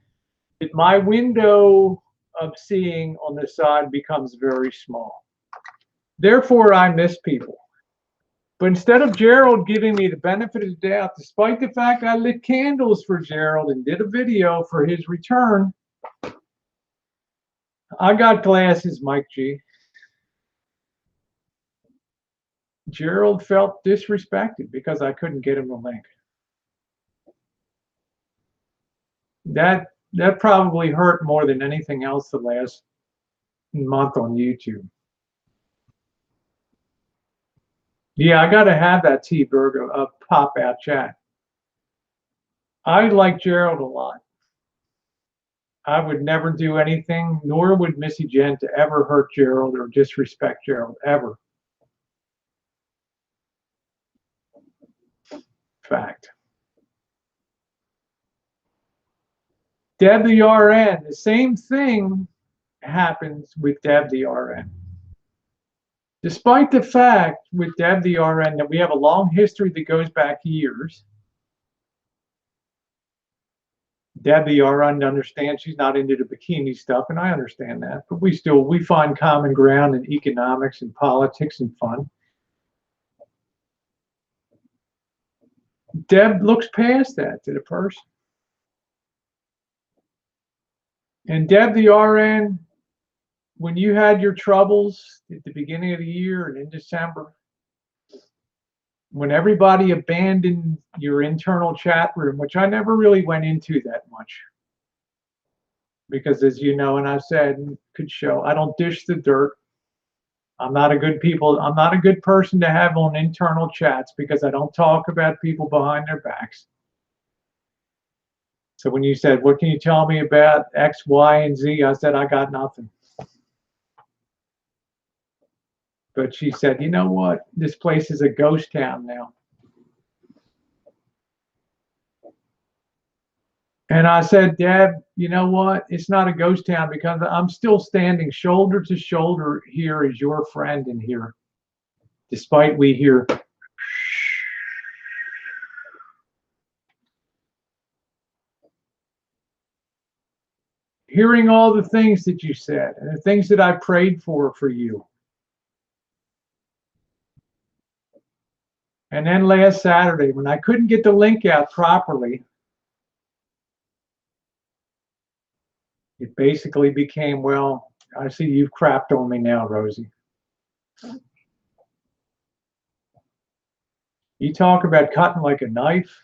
that my window of seeing on the side becomes very small. Therefore, I miss people. But instead of Gerald giving me the benefit of the doubt, despite the fact I lit candles for Gerald and did a video for his return, I got glasses, Mike G. Gerald felt disrespected because I couldn't get him a link. That probably hurt more than anything else the last month on YouTube. Yeah, I got to have that T-Berg pop out chat. I like Gerald a lot. I would never do anything, nor would Missy Jen, to ever hurt Gerald or disrespect Gerald, ever. Fact. Deb the RN, the same thing happens with Deb the RN. Despite the fact with Deb the RN that we have a long history that goes back years, Deb the RN understands she's not into the bikini stuff, and I understand that, but we find common ground in economics and politics and fun. Deb looks past that to the person. And Deb the RN, when you had your troubles at the beginning of the year and in December, when everybody abandoned your internal chat room, which I never really went into that much, because as you know, and I've said, could show, I don't dish the dirt. I'm not a good person to have on internal chats because I don't talk about people behind their backs. So when you said, what can you tell me about X, Y, and Z? I said, I got nothing. But she said, you know what? This place is a ghost town now. And I said, Deb, you know what? It's not a ghost town because I'm still standing shoulder to shoulder here as your friend in here. Despite we hear hearing all the things that you said and the things that I prayed for you. And then last Saturday, when I couldn't get the link out properly, it basically became, well, I see you've crapped on me now, Rosie. You talk about cutting like a knife.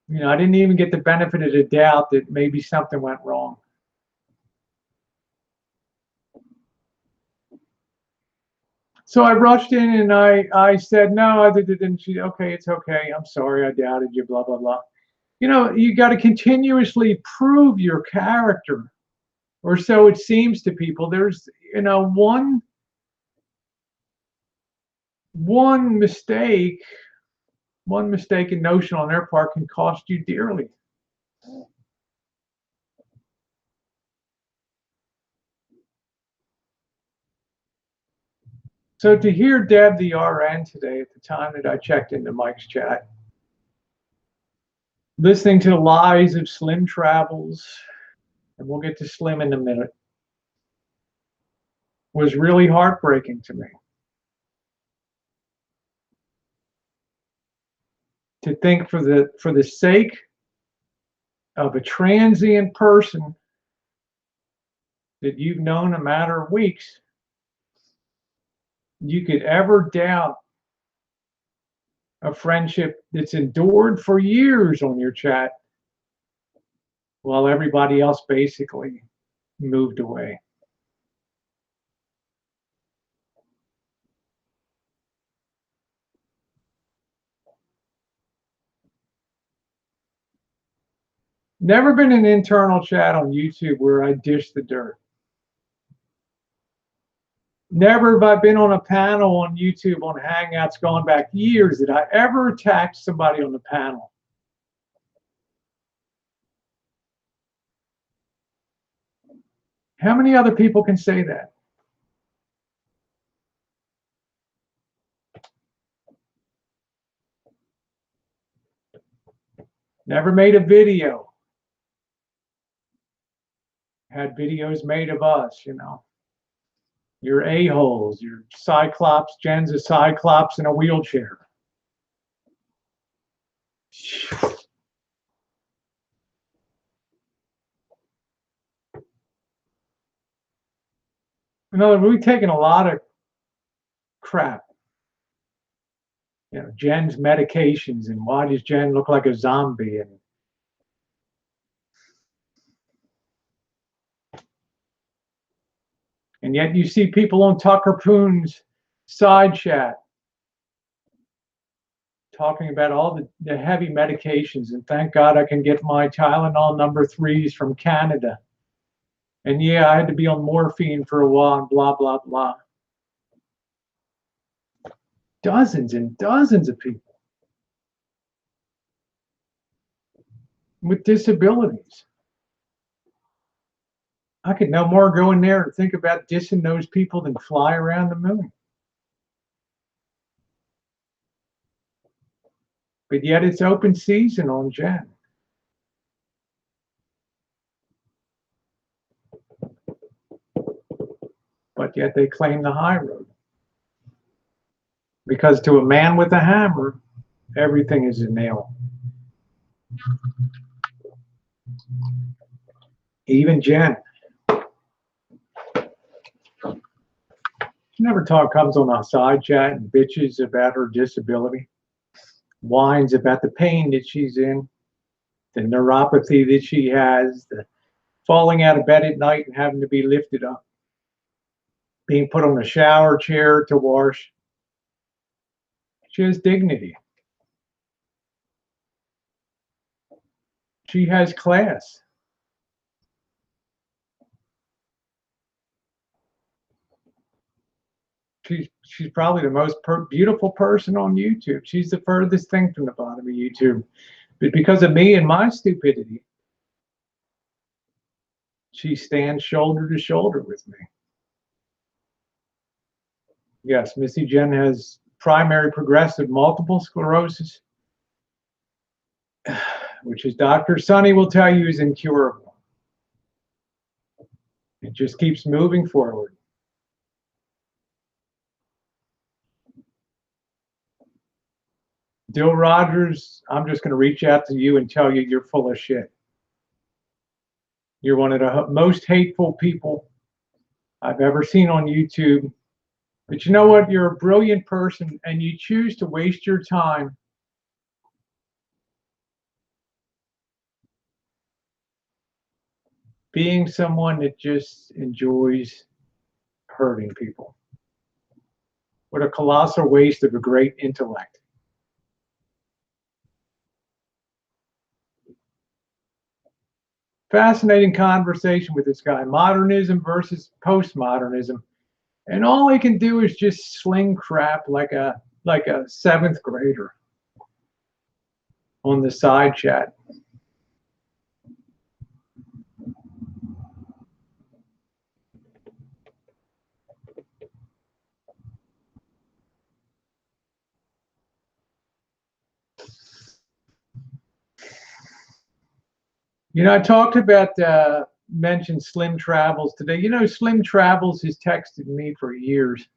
You know, I didn't even get the benefit of the doubt that maybe something went wrong. So I rushed in and I said, no, I didn't. She, okay, it's okay. I'm sorry, I doubted you, blah, blah, blah. You know, you got to continuously prove your character, or so it seems to people. There's, you know, one mistake, one mistaken notion on their part can cost you dearly. So to hear Deb the RN today at the time that I checked into Mike's chat, listening to the lies of Slim Travels, and we'll get to Slim in a minute, was really heartbreaking to me. To think for the sake of a transient person that you've known a matter of weeks, you could ever doubt a friendship that's endured for years on your chat while everybody else basically moved away. Never been an internal chat on YouTube where I dish the dirt. Never have I been on a panel on YouTube on Hangouts going back years that I ever attacked somebody on the panel. How many other people can say that? Never made a video. Had videos made of us, you know. You're a-holes, you're Cyclops, Jen's a Cyclops in a wheelchair. In other words, we've taken a lot of crap. You know, Jen's medications and why does Jen look like a zombie, and yet you see people on Tucker Poon's side chat talking about all the heavy medications, and thank God I can get my Tylenol #3s from Canada. And yeah, I had to be on morphine for a while and blah, blah, blah. Dozens and dozens of people with disabilities. I could no more go in there and think about dissing those people than fly around the moon. But yet it's open season on Jen. But yet they claim the high road. Because to a man with a hammer, everything is a nail. Even Jen. She never comes on our side chat and bitches about her disability, whines about the pain that she's in, the neuropathy that she has, the falling out of bed at night and having to be lifted up, being put on a shower chair to wash. She has dignity. She has class. She's probably the most beautiful person on YouTube. She's the furthest thing from the bottom of YouTube. But because of me and my stupidity, she stands shoulder to shoulder with me. Yes, Missy Jen has primary progressive multiple sclerosis, which is Dr. Sunny will tell you is incurable. It just keeps moving forward. Dill Rogers, I'm just going to reach out to you and tell you you're full of shit. You're one of the most hateful people I've ever seen on YouTube. But you know what? You're a brilliant person, and you choose to waste your time being someone that just enjoys hurting people. What a colossal waste of a great intellect. Fascinating conversation with this guy, modernism versus postmodernism. And all he can do is just sling crap like a seventh grader on the side chat. You know, I talked about mentioned Slim Travels today. You know, Slim Travels has texted me for years.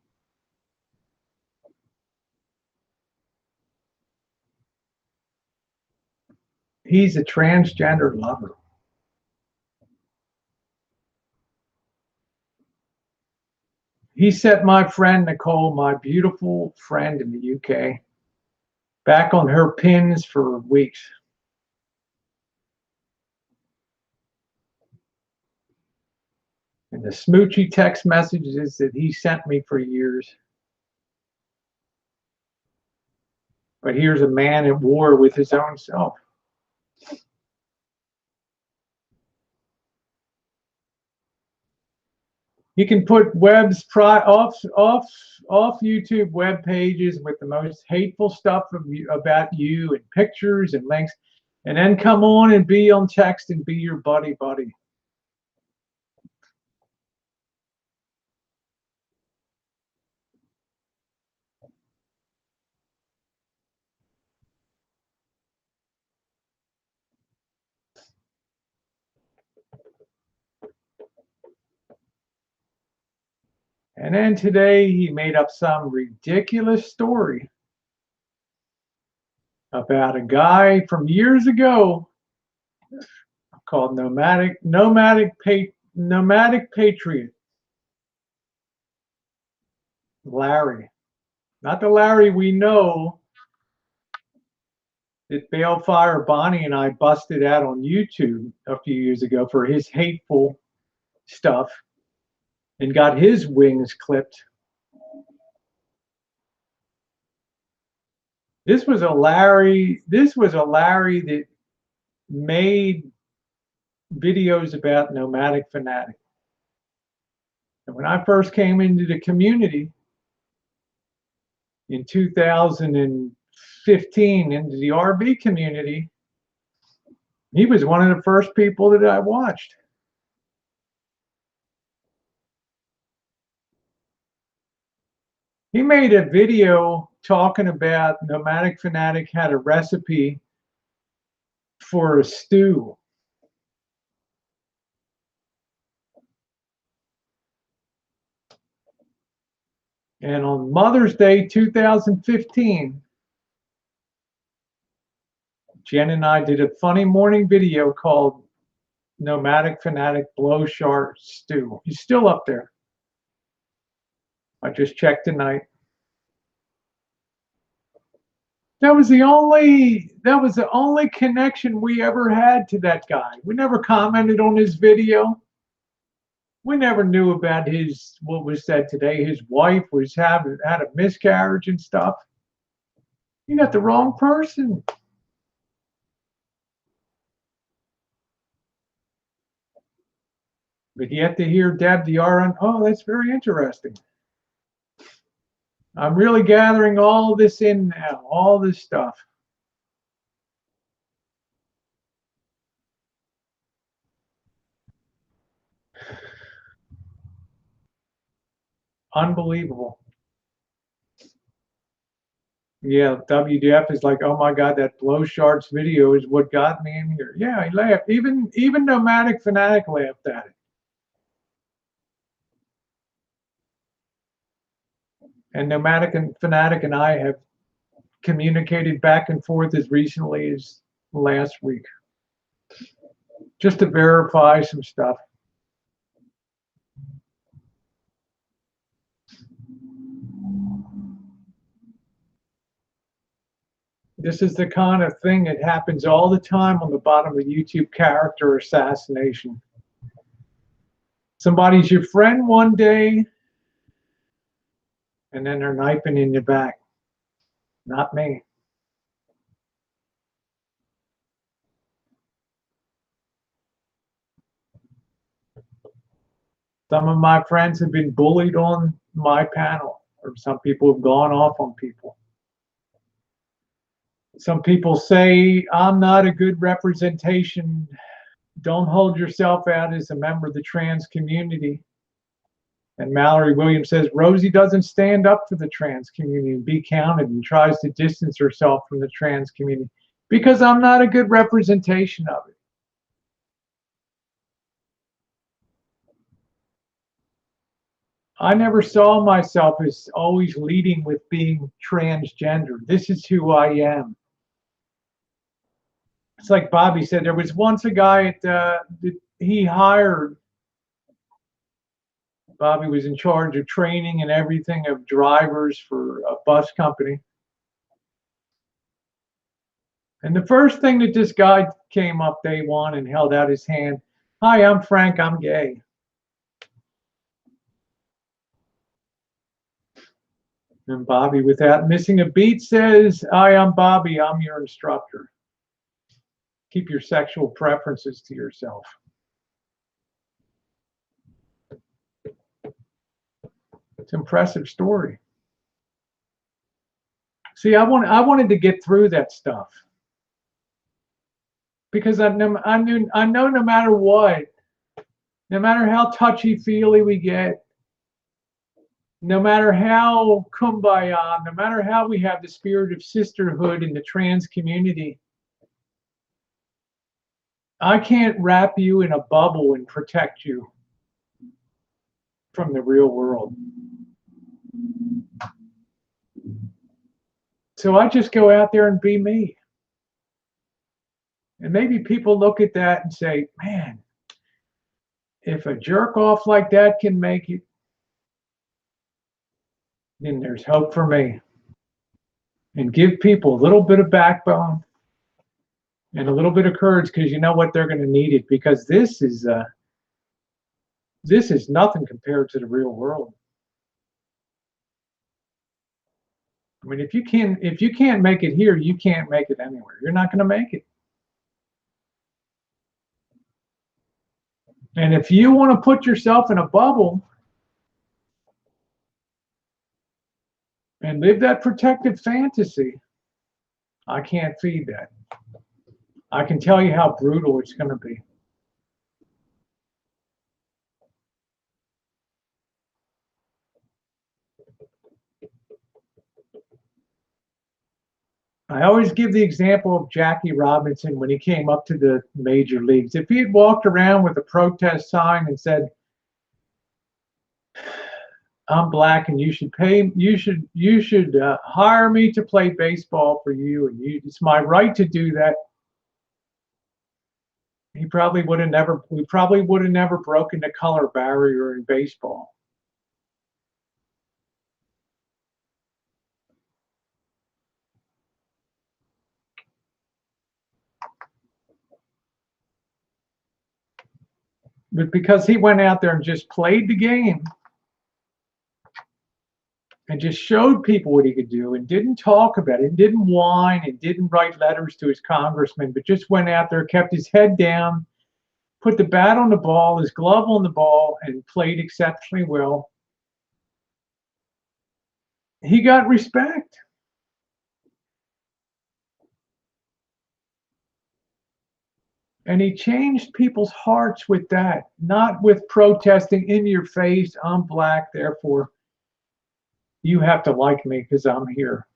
He's a transgender lover. He set my friend Nicole, my beautiful friend in the UK, back on her pins for weeks. And the smoochy text messages that he sent me for years. But here's a man at war with his own self. You can put off YouTube web pages with the most hateful stuff about you and pictures and links, and then come on and be on text and be your buddy. And then today he made up some ridiculous story about a guy from years ago called Nomadic Patriot. Larry. Not the Larry we know that Balefire Bonnie and I busted out on YouTube a few years ago for his hateful stuff and got his wings clipped. This was a Larry that made videos about Nomadic Fanatic. And when I first came into the community in 2015, into the RB community, he was one of the first people that I watched. He made a video talking about Nomadic Fanatic had a recipe for a stew. And on Mother's Day 2015, Jen and I did a funny morning video called Nomadic Fanatic Blow Shark Stew. He's still up there. I just checked tonight. That was the only connection we ever had to that guy. We never commented on his video. We never knew about what was said today. His wife had a miscarriage and stuff. You got the wrong person. But yet to hear Deb the RN, oh, that's very interesting. I'm really gathering all this in now, all this stuff. Unbelievable. Yeah, WDF is like, oh my God, that Blow Sharks video is what got me in here. Yeah, he laughed. Even Nomadic Fanatic laughed at it. And Nomadic and Fanatic and I have communicated back and forth as recently as last week, just to verify some stuff. This is the kind of thing that happens all the time on the bottom of YouTube, character assassination. Somebody's your friend one day, and then they're knifing in your back. Not me. Some of my friends have been bullied on my panel, or some people have gone off on people. Some people say I'm not a good representation. Don't hold yourself out as a member of the trans community. And Mallory Williams says Rosie doesn't stand up for the trans community and be counted, and tries to distance herself from the trans community because I'm not a good representation of it. I never saw myself as always leading with being transgender. This is who I am. It's like Bobby said, there was once a guy that he hired. Bobby was in charge of training and everything of drivers for a bus company. And the first thing that this guy came up day one and held out his hand, "Hi, I'm Frank, I'm gay." And Bobby, without missing a beat, says, "Hi, I'm Bobby, I'm your instructor. Keep your sexual preferences to yourself." It's an impressive story. See, I wanted to get through that stuff because I know no matter what, no matter how touchy-feely we get, no matter how kumbaya, no matter how we have the spirit of sisterhood in the trans community, I can't wrap you in a bubble and protect you from the real world. So I just go out there and be me. And maybe people look at that and say, man, if a jerk off like that can make it, then there's hope for me. And give people a little bit of backbone and a little bit of courage, because you know what, they're going to need it, because this is nothing compared to the real world. I mean, if you can't make it here, you can't make it anywhere. You're not going to make it. And if you want to put yourself in a bubble and live that protective fantasy, I can't feed that. I can tell you how brutal it's going to be. I always give the example of Jackie Robinson when he came up to the major leagues. If he had walked around with a protest sign and said, "I'm black and you should hire me to play baseball for you, and it's my right to do that," we probably would have never broken the color barrier in baseball. But because he went out there and just played the game and just showed people what he could do, and didn't talk about it, and didn't whine, and didn't write letters to his congressman, but just went out there, kept his head down, put the bat on the ball, his glove on the ball, and played exceptionally well, he got respect. And he changed people's hearts with that, not with protesting in your face, "I'm black, therefore you have to like me because I'm here."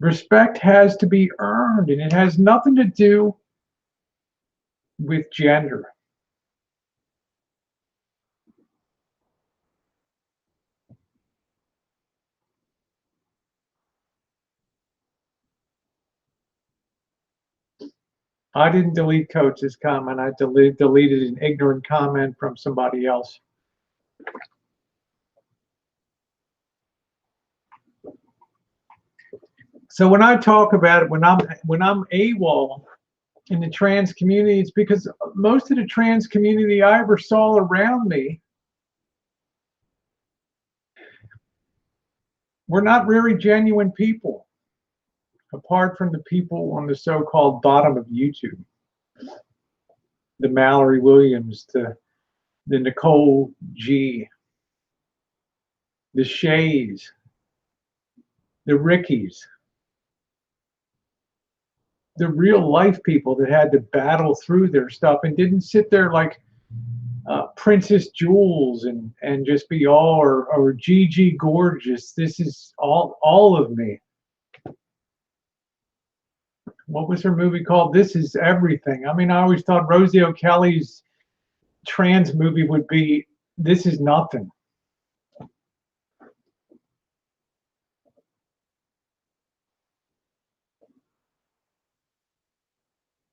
Respect has to be earned, and it has nothing to do with gender. I didn't delete Coach's comment. I deleted an ignorant comment from somebody else. So when I talk about it, when I'm AWOL in the trans community, it's because most of the trans community I ever saw around me were not very genuine people, apart from the people on the so-called bottom of YouTube, the Mallory Williams, the the Nicole G, the Shays, the Rickies, the real life people that had to battle through their stuff and didn't sit there like Princess Jules and just be all or Gigi Gorgeous. This is all of me. What was her movie called? This Is Everything. I mean, I always thought Rosie O'Kelly's trans movie would be This Is Nothing.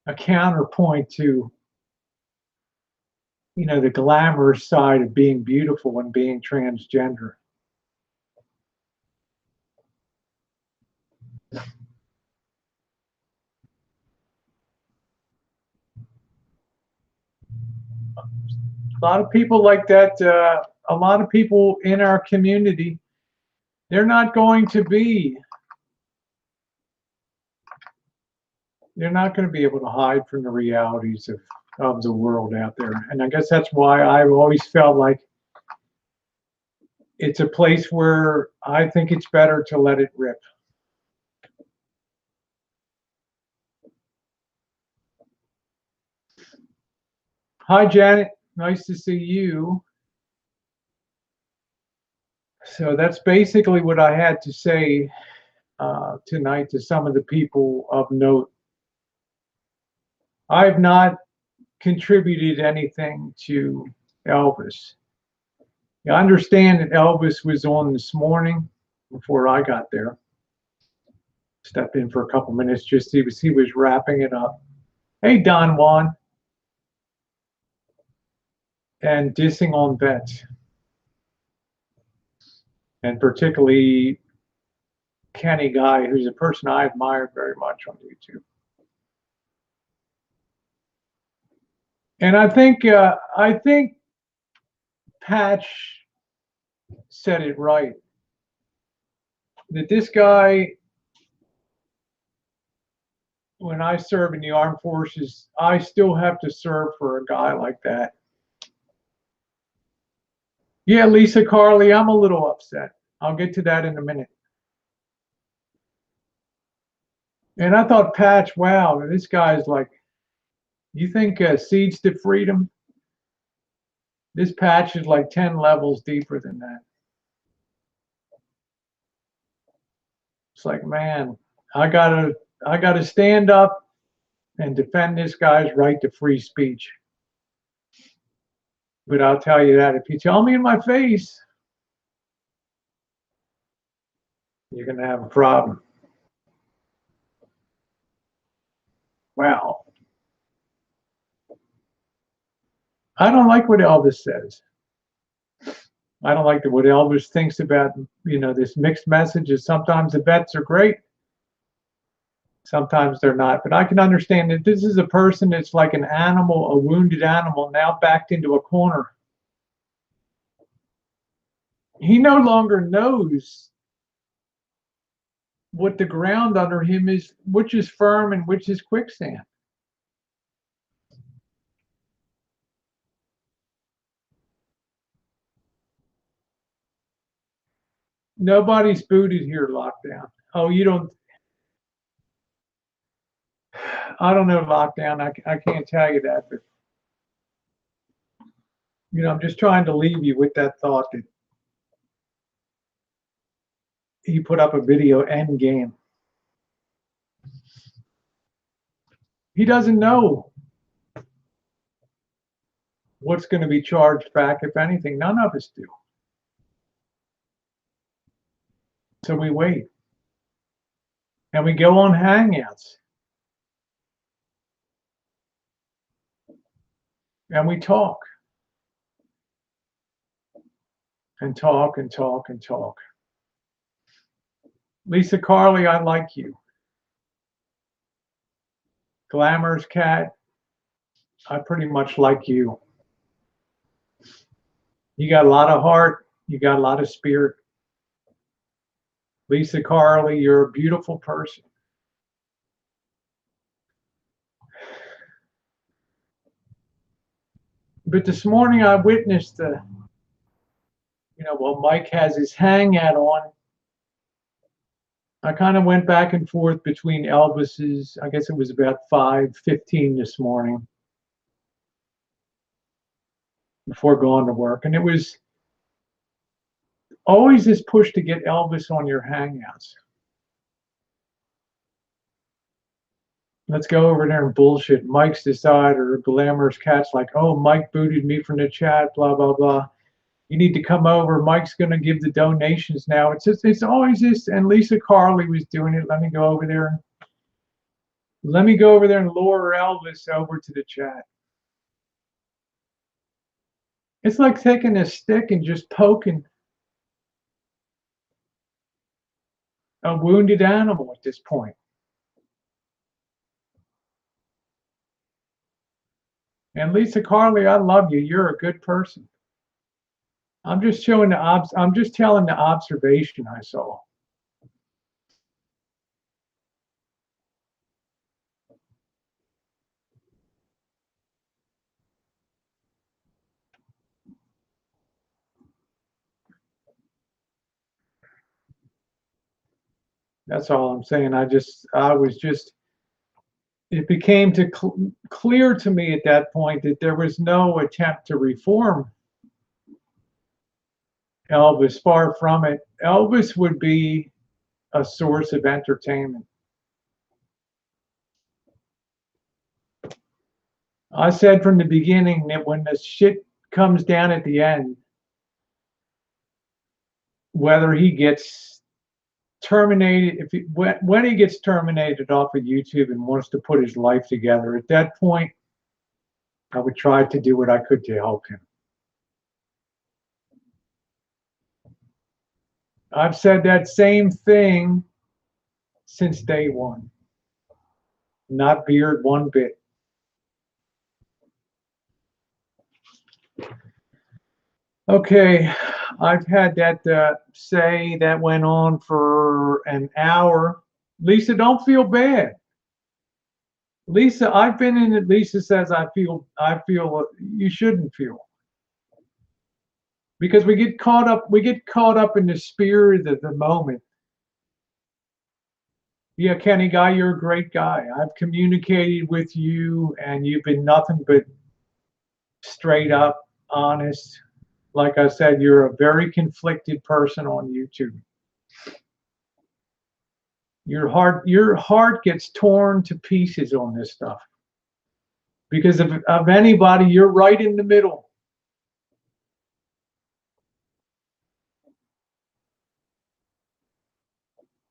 A counterpoint to, you know, the glamorous side of being beautiful and being transgender. A lot of people like that, a lot of people in our community, they're not going to be able to hide from the realities of the world out there. And I guess that's why I've always felt like it's a place where I think it's better to let it rip. Hi, Janet. Nice to see you. So that's basically what I had to say tonight to some of the people of note. I've not contributed anything to Elvis. I understand that Elvis was on this morning before I got there. Stepped in for a couple minutes, just he was wrapping it up. Hey, Don Juan. And dissing on vets. And particularly Kenny Guy, who's a person I admired very much on YouTube. And I think Patch said it right. That this guy, when I serve in the armed forces, I still have to serve for a guy like that. Yeah, Lisa Carly, I'm a little upset. I'll get to that in a minute. And I thought, Patch, wow, this guy's like, you think Seeds to Freedom? This Patch is like 10 levels deeper than that. It's like, man, I gotta stand up and defend this guy's right to free speech. But I'll tell you that if you tell me in my face, you're gonna have a problem. Wow. I don't like what Elvis says. I don't like what Elvis thinks about, you know, this mixed messages. Sometimes the vets are great. Sometimes they're not. But I can understand that this is a person that's like an animal, a wounded animal, now backed into a corner. He no longer knows what the ground under him is, which is firm and which is quicksand. Nobody's booted here, lockdown. Oh, you don't. I don't know, lockdown. I can't tell you that, but you know, I'm just trying to leave you with that thought that he put up a video end game. He doesn't know what's going to be charged back, if anything. None of us do. So we wait. And we go on Hangouts. And we talk. And talk and talk and talk. Lisa Carly, I like you. Glamorous Cat, I pretty much like you. You got a lot of heart. You got a lot of spirit. Lisa Carly, you're a beautiful person. But this morning I witnessed while Mike has his hang hat on, I kind of went back and forth between Elvis's, I guess it was about 5:15 this morning before going to work. And it was always this push to get Elvis on your hangouts. Let's go over there and bullshit. Mike's Decider, Glamorous Cat's like, oh, Mike booted me from the chat, blah, blah, blah. You need to come over. Mike's going to give the donations now. It's always this. And Lisa Carly was doing it. Let me go over there and lure Elvis over to the chat. It's like taking a stick and just poking a wounded animal at this point. And Lisa Carly, I love you. You're a good person. I'm just telling the observation I saw. That's all I'm saying. It became clear to me at that point that there was no attempt to reform Elvis. Far from it. Elvis would be a source of entertainment. I said from the beginning that when the shit comes down at the end, whether he gets terminated, when he gets terminated off of YouTube and wants to put his life together, at that point, I would try to do what I could to help him. I've said that same thing since day one. Not veered one bit. Okay, I've had that say that went on for an hour. Lisa, don't feel bad. Lisa, I've been in it. Lisa says I feel you shouldn't feel. Because we get caught up in the spirit of the moment. Yeah, Kenny Guy, you're a great guy. I've communicated with you and you've been nothing but straight up, honest. Like I said, you're a very conflicted person on YouTube. Your heart gets torn to pieces on this stuff. Because of anybody, you're right in the middle.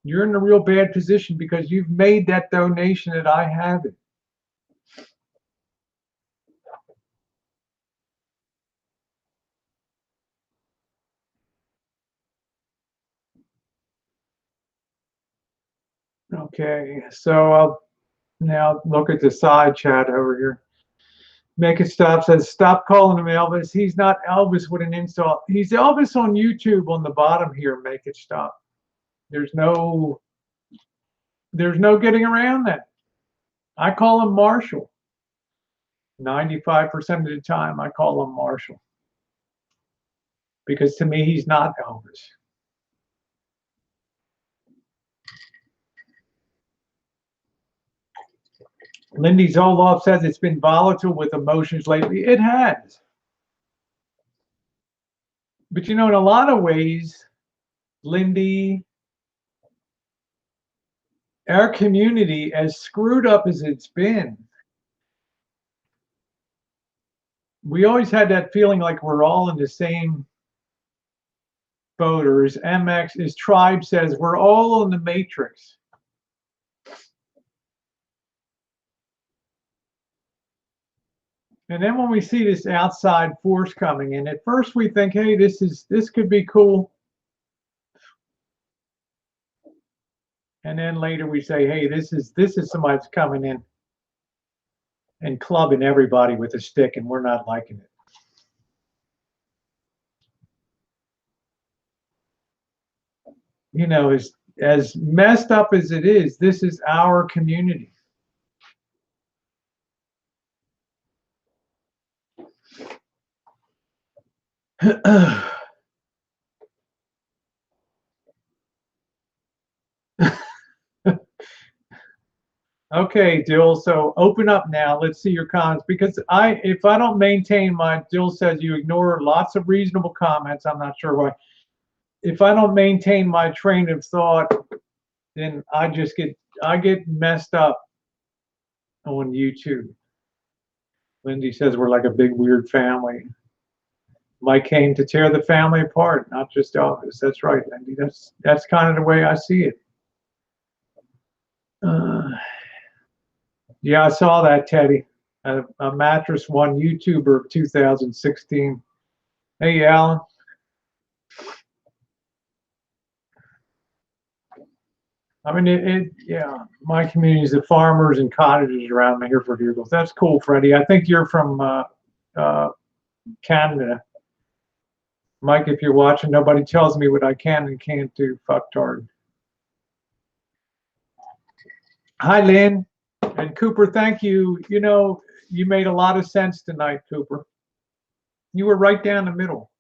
You're in a real bad position because you've made that donation that I haven't. Okay, so I'll now look at the side chat over here. Make It Stop says, stop calling him Elvis. He's not Elvis with an insult. He's Elvis on YouTube on the bottom here, Make It Stop. There's no getting around that. I call him Marshall. 95% of the time, I call him Marshall. Because to me, he's not Elvis. Lindy Zoloff says it's been volatile with emotions lately. It has. But in a lot of ways, Lindy, our community, as screwed up as it's been, we always had that feeling like we're all in the same boat, or as MX, as Tribe says, we're all in the matrix. And then when we see this outside force coming in, at first we think, hey, this could be cool. And then later we say, hey, this is somebody that's coming in and clubbing everybody with a stick, and we're not liking it. As messed up as it is, this is our community. Okay, Dill. So open up now. Let's see your comments because if I don't maintain my, Dill says you ignore lots of reasonable comments. I'm not sure why. If I don't maintain my train of thought, then I get messed up on YouTube. Lindy says we're like a big weird family. Mike came to tear the family apart, not just Elvis. That's right, Lindy. That's kind of the way I see it. Yeah, I saw that, Teddy. A mattress one YouTuber of 2016. Hey, Alan. I mean, yeah, my community is the farmers and cottages around me here for Bugles. That's cool, Freddie. I think you're from Canada. Mike, if you're watching, nobody tells me what I can and can't do. Fucktard. Hi, Lynn. And Cooper, thank you. You know, you made a lot of sense tonight, Cooper. You were right down the middle.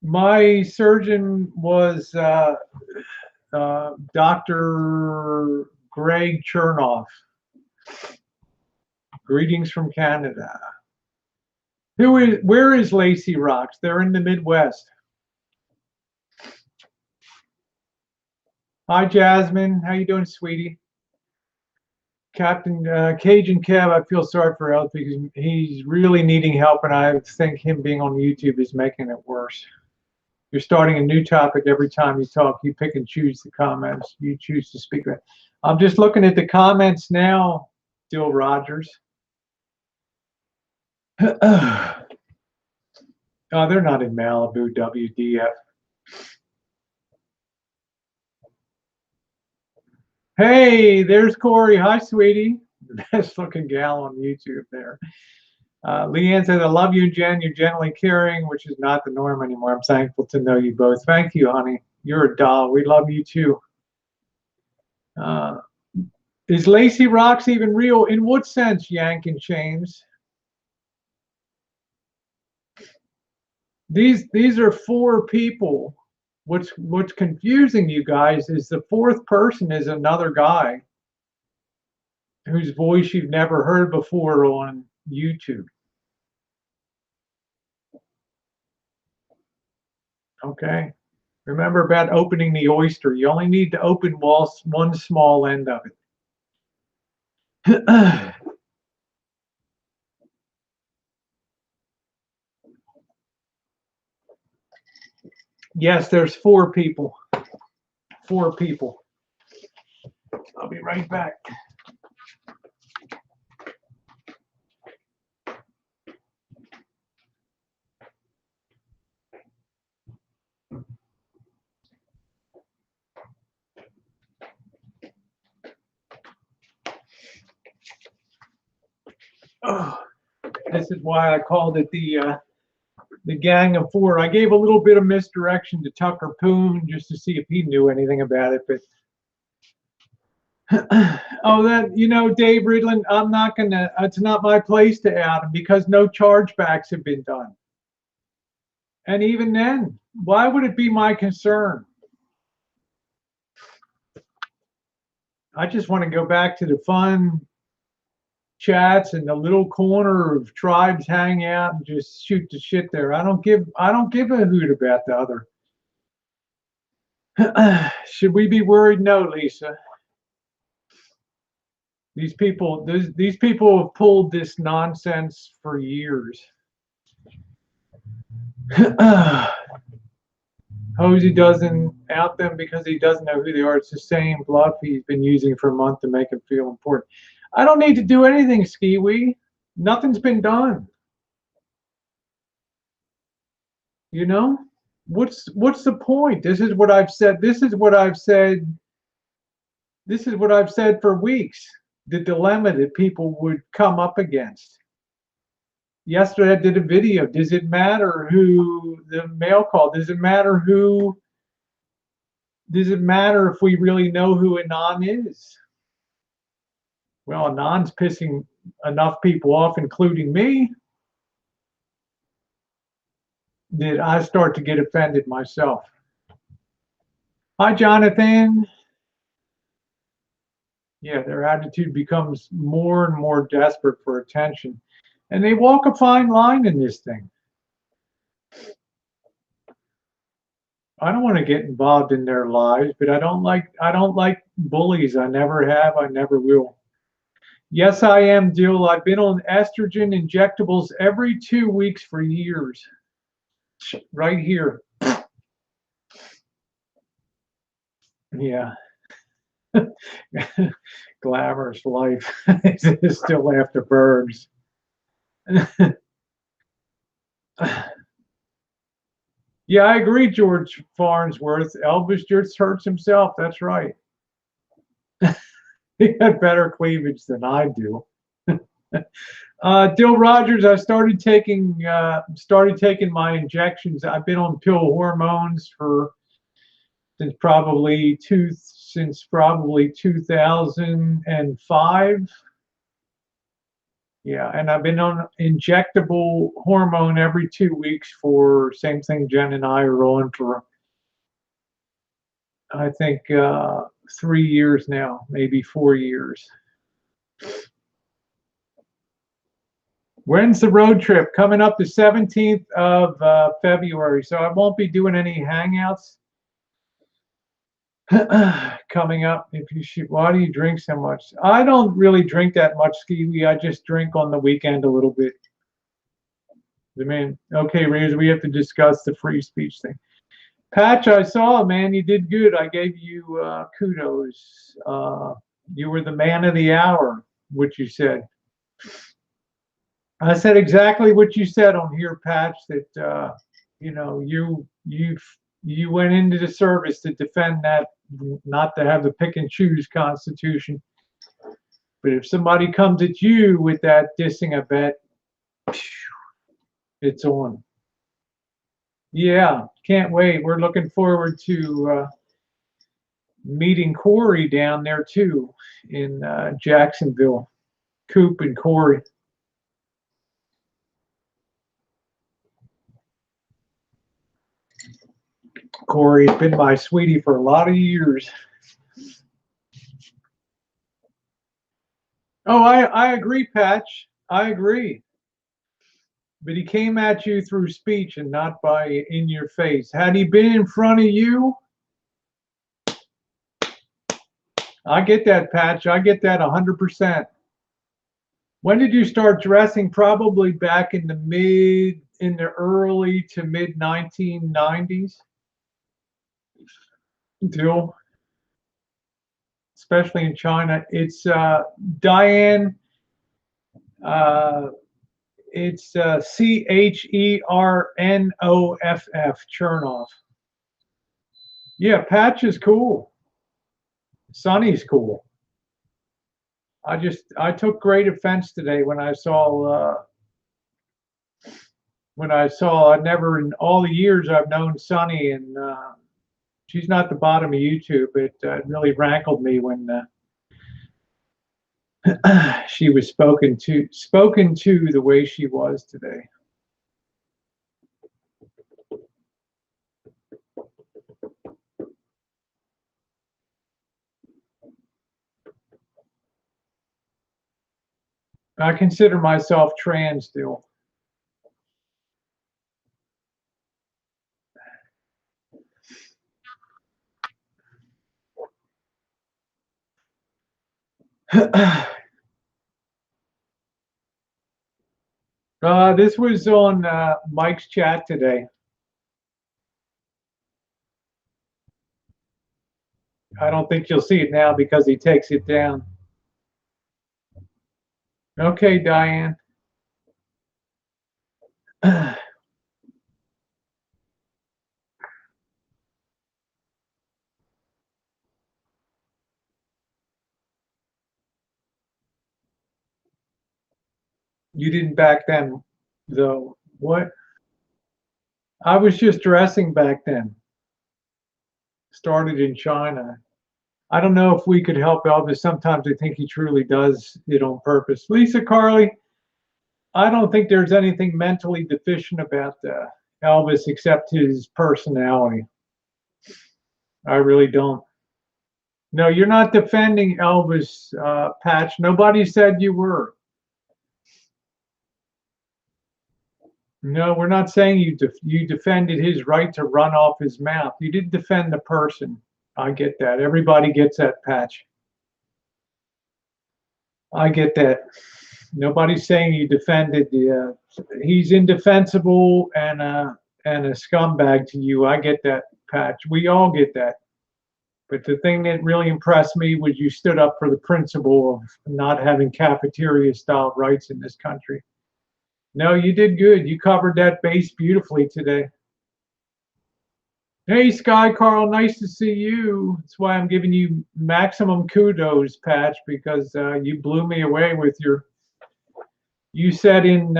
My surgeon was Dr. Greg Chernoff. Greetings from Canada. Where is Lacey Rocks? They're in the Midwest. Hi, Jasmine. How you doing, sweetie? Captain Cajun Kev, I feel sorry for Elvis because he's really needing help, and I think him being on YouTube is making it worse. You're starting a new topic every time you talk. You pick and choose the comments you choose to speak with. I'm just looking at the comments now, Dill Rogers. Oh, they're not in Malibu, WDF. Hey, there's Corey. Hi, sweetie. The best looking gal on YouTube there. Leanne says, I love you, Jen. You're generally caring, which is not the norm anymore. I'm thankful to know you both. Thank you, honey. You're a doll. We love you, too. Is Lacey Rocks even real? In what sense, Yank and Chains? These are four people. What's confusing you guys is the fourth person is another guy whose voice you've never heard before on YouTube. Okay. Remember about opening the oyster. You only need to open one small end of it. Yes, there's four people. Four people. I'll be right back. Oh, this is why I called it the Gang of Four. I gave a little bit of misdirection to Tucker Poon just to see if he knew anything about it, but oh, that, you know, Dave Ridland, I'm not gonna, it's not my place to add him because no chargebacks have been done. And even then, why would it be my concern? I just want to go back to the fun chats and the little corner of tribes hang out and just shoot the shit there. I don't give a hoot about the other. Should we be worried? No, Lisa. These people have pulled this nonsense for years. Hosey doesn't out them because he doesn't know who they are. It's the same bluff he's been using for a month to make him feel important. I don't need to do anything, Skiwee. Nothing's been done. You know? What's the point? This is what I've said. This is what I've said for weeks. The dilemma that people would come up against. Yesterday I did a video. Does it matter who the mail call? Does it matter if we really know who Anon is? Well, Anon's pissing enough people off, including me. that I start to get offended myself. Hi, Jonathan. Yeah, their attitude becomes more and more desperate for attention. And they walk a fine line in this thing. I don't want to get involved in their lives, but I don't like bullies. I never have, I never will. Yes, I am, Dill. I've been on estrogen injectables every 2 weeks for years. Right here. Yeah. Glamorous life. Still after birds. Yeah, I agree, George Farnsworth. Elvis just hurts himself. That's right. He had better cleavage than I do. Dill Rogers, I started taking my injections. I've been on pill hormones since probably 2005. Yeah, and I've been on injectable hormone every 2 weeks for same thing Jen and I are on for I think 3 years now, maybe 4 years. When's the road trip? Coming up the 17th of February. So I won't be doing any hangouts coming up. If you should, why do you drink so much? I don't really drink that much, Skiwi. I just drink on the weekend a little bit. I mean, okay, Razor, we have to discuss the free speech thing. Patch, I saw, man, you did good. I gave you kudos. You were the man of the hour, which you said. I said exactly what you said on here, Patch. That you went into the service to defend that, not to have the pick and choose Constitution. But if somebody comes at you with that dissing, I bet it's on. Yeah, can't wait. We're looking forward to meeting Corey down there too in Jacksonville. Coop and Corey. Corey's been my sweetie for a lot of years. Oh, I agree, Patch. I agree. But he came at you through speech and not by in your face. Had he been in front of you, I get that, Patch. I get that 100%. When did you start dressing? Probably back in the early to mid 1990s. Until, especially in China, it's Diane. It's Chernoff. Chernoff. Yeah, Patch is cool. Sonny's cool. I took great offense today when I saw I never in all the years I've known Sonny, and she's not the bottom of YouTube. It really rankled me when she was spoken to the way she was today. I consider myself trans still. This was on Mike's chat today. I don't think you'll see it now because he takes it down. Okay, Diane. You didn't back then, though. What? I was just dressing back then. Started in China. I don't know if we could help Elvis. Sometimes I think he truly does it on purpose. Lisa Carley, I don't think there's anything mentally deficient about Elvis except his personality. I really don't. No, you're not defending Elvis, Patch. Nobody said you were. No, we're not saying you defended his right to run off his mouth. You didn't defend the person. I get that. Everybody gets that, Patch. I get that. Nobody's saying you defended the. He's indefensible and a scumbag to you. I get that, Patch. We all get that. But the thing that really impressed me was you stood up for the principle of not having cafeteria-style rights in this country. No, you did good. You covered that base beautifully today. Hey, Sky Carl, nice to see you. That's why I'm giving you maximum kudos, Patch, because you blew me away with your. You said in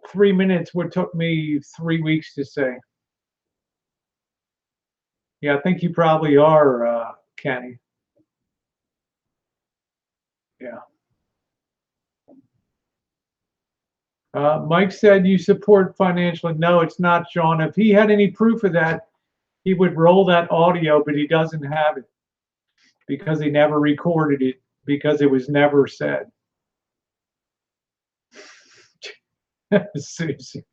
3 minutes what took me 3 weeks to say. Yeah, I think you probably are, Kenny. Yeah. Mike said you support financially. No, it's not, Sean. If he had any proof of that, he would roll that audio, but he doesn't have it because he never recorded it because it was never said. Susie.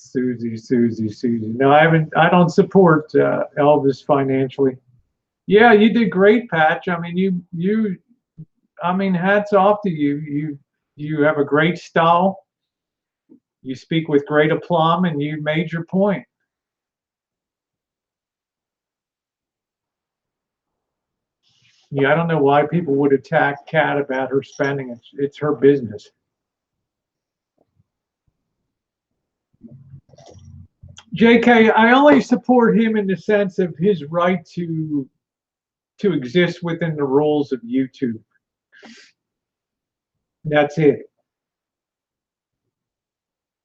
Susie. No, I don't support Elvis financially. Yeah, you did great, Patch. I mean, hats off to you. You have a great style. You speak with great aplomb, and you made your point. Yeah, I don't know why people would attack Kat about her spending. It's her business. JK, I only support him in the sense of his right to exist within the rules of YouTube. That's it.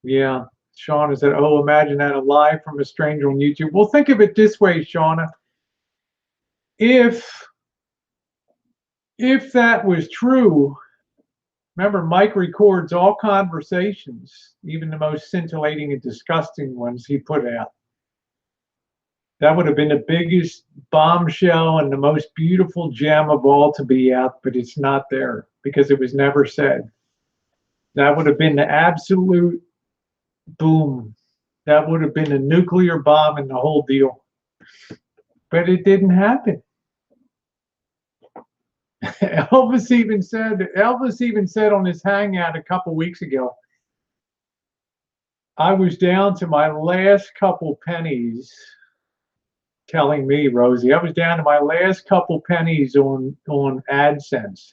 Yeah. Shauna said, oh, imagine that, a lie from a stranger on YouTube. Well, think of it this way, Shauna. If that was true, remember, Mike records all conversations, even the most scintillating and disgusting ones he put out. That would have been the biggest bombshell and the most beautiful gem of all to be out, but it's not there because it was never said. That would have been the absolute boom. That would have been a nuclear bomb in the whole deal. But it didn't happen. Elvis even said on his hangout a couple weeks ago, I was down to my last couple pennies, telling me, Rosie, I was down to my last couple pennies on AdSense.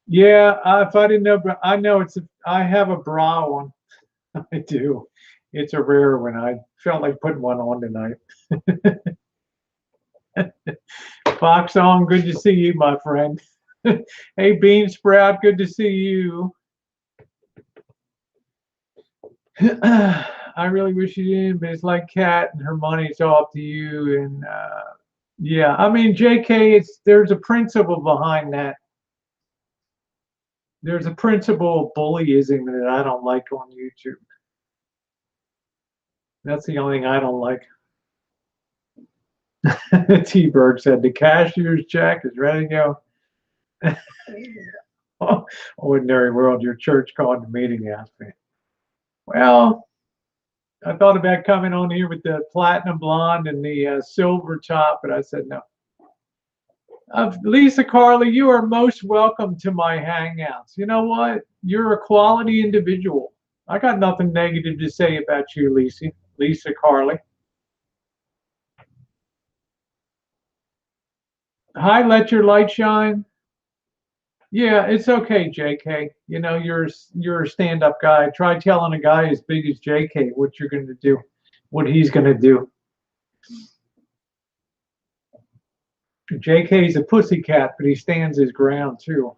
Yeah, if I didn't know, but I know I have a bra on. I do. It's a rare one. I felt like putting one on tonight. Fox on, good to see you, my friend. Hey, Bean Sprout, good to see you. I really wish you didn't, but it's like Kat and her money's off to you. And yeah, I mean, JK, there's a principle behind that. There's a principle of bullyism that I don't like on YouTube. That's the only thing I don't like. T-Bird said the cashier's check is ready to go. Ordinary world, your church called the meeting, asked me. Well, I thought about coming on here with the platinum blonde and the silver top, but I said no. Lisa Carly, you are most welcome to my hangouts. You know what? You're a quality individual. I got nothing negative to say about you, Lisa Carly. Hi, let your light shine. Yeah, it's okay, JK. You know, you're a stand-up guy. Try telling a guy as big as JK what you're going to do, what he's going to do. JK's a pussycat, but he stands his ground too.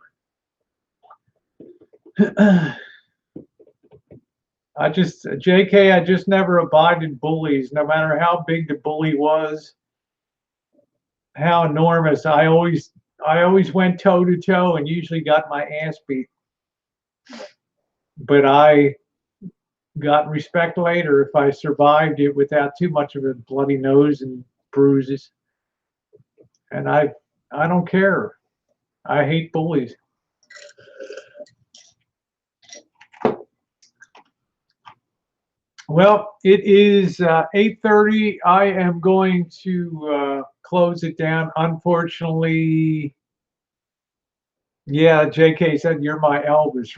JK, I just never abided bullies, no matter how big the bully was, how enormous. I always I always went toe to toe and usually got my ass beat. But I got respect later if I survived it without too much of a bloody nose and bruises. And I don't care. I hate bullies. Well, it is 8:30. I am going to close it down. Unfortunately, yeah, JK said you're my Elvis,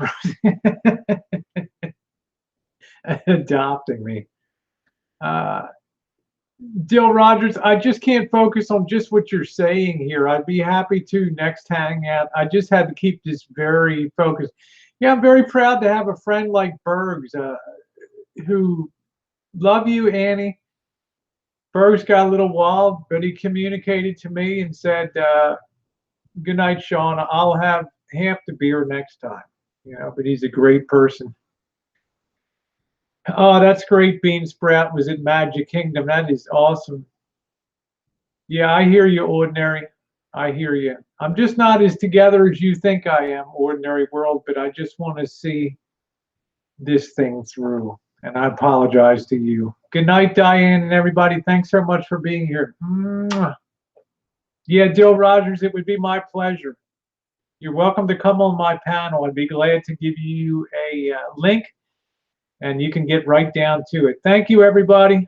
adopting me. Dill Rogers, I just can't focus on just what you're saying here. I'd be happy to next hangout. I just had to keep this very focused. Yeah, I'm very proud to have a friend like Bergs, who love you, Annie. Bergs got a little wild, but he communicated to me and said, "Good night, Sean. I'll have half the beer next time." You know, but he's a great person. Oh, that's great. Bean Sprout was in Magic Kingdom. That is awesome. Yeah, I hear you, Ordinary. I hear you. I'm just not as together as you think I am, Ordinary World, but I just want to see this thing through. And I apologize to you. Good night, Diane and everybody. Thanks so much for being here. Mwah. Yeah, Dill Rogers, it would be my pleasure. You're welcome to come on my panel. I'd be glad to give you a link and you can get right down to it. Thank you, everybody.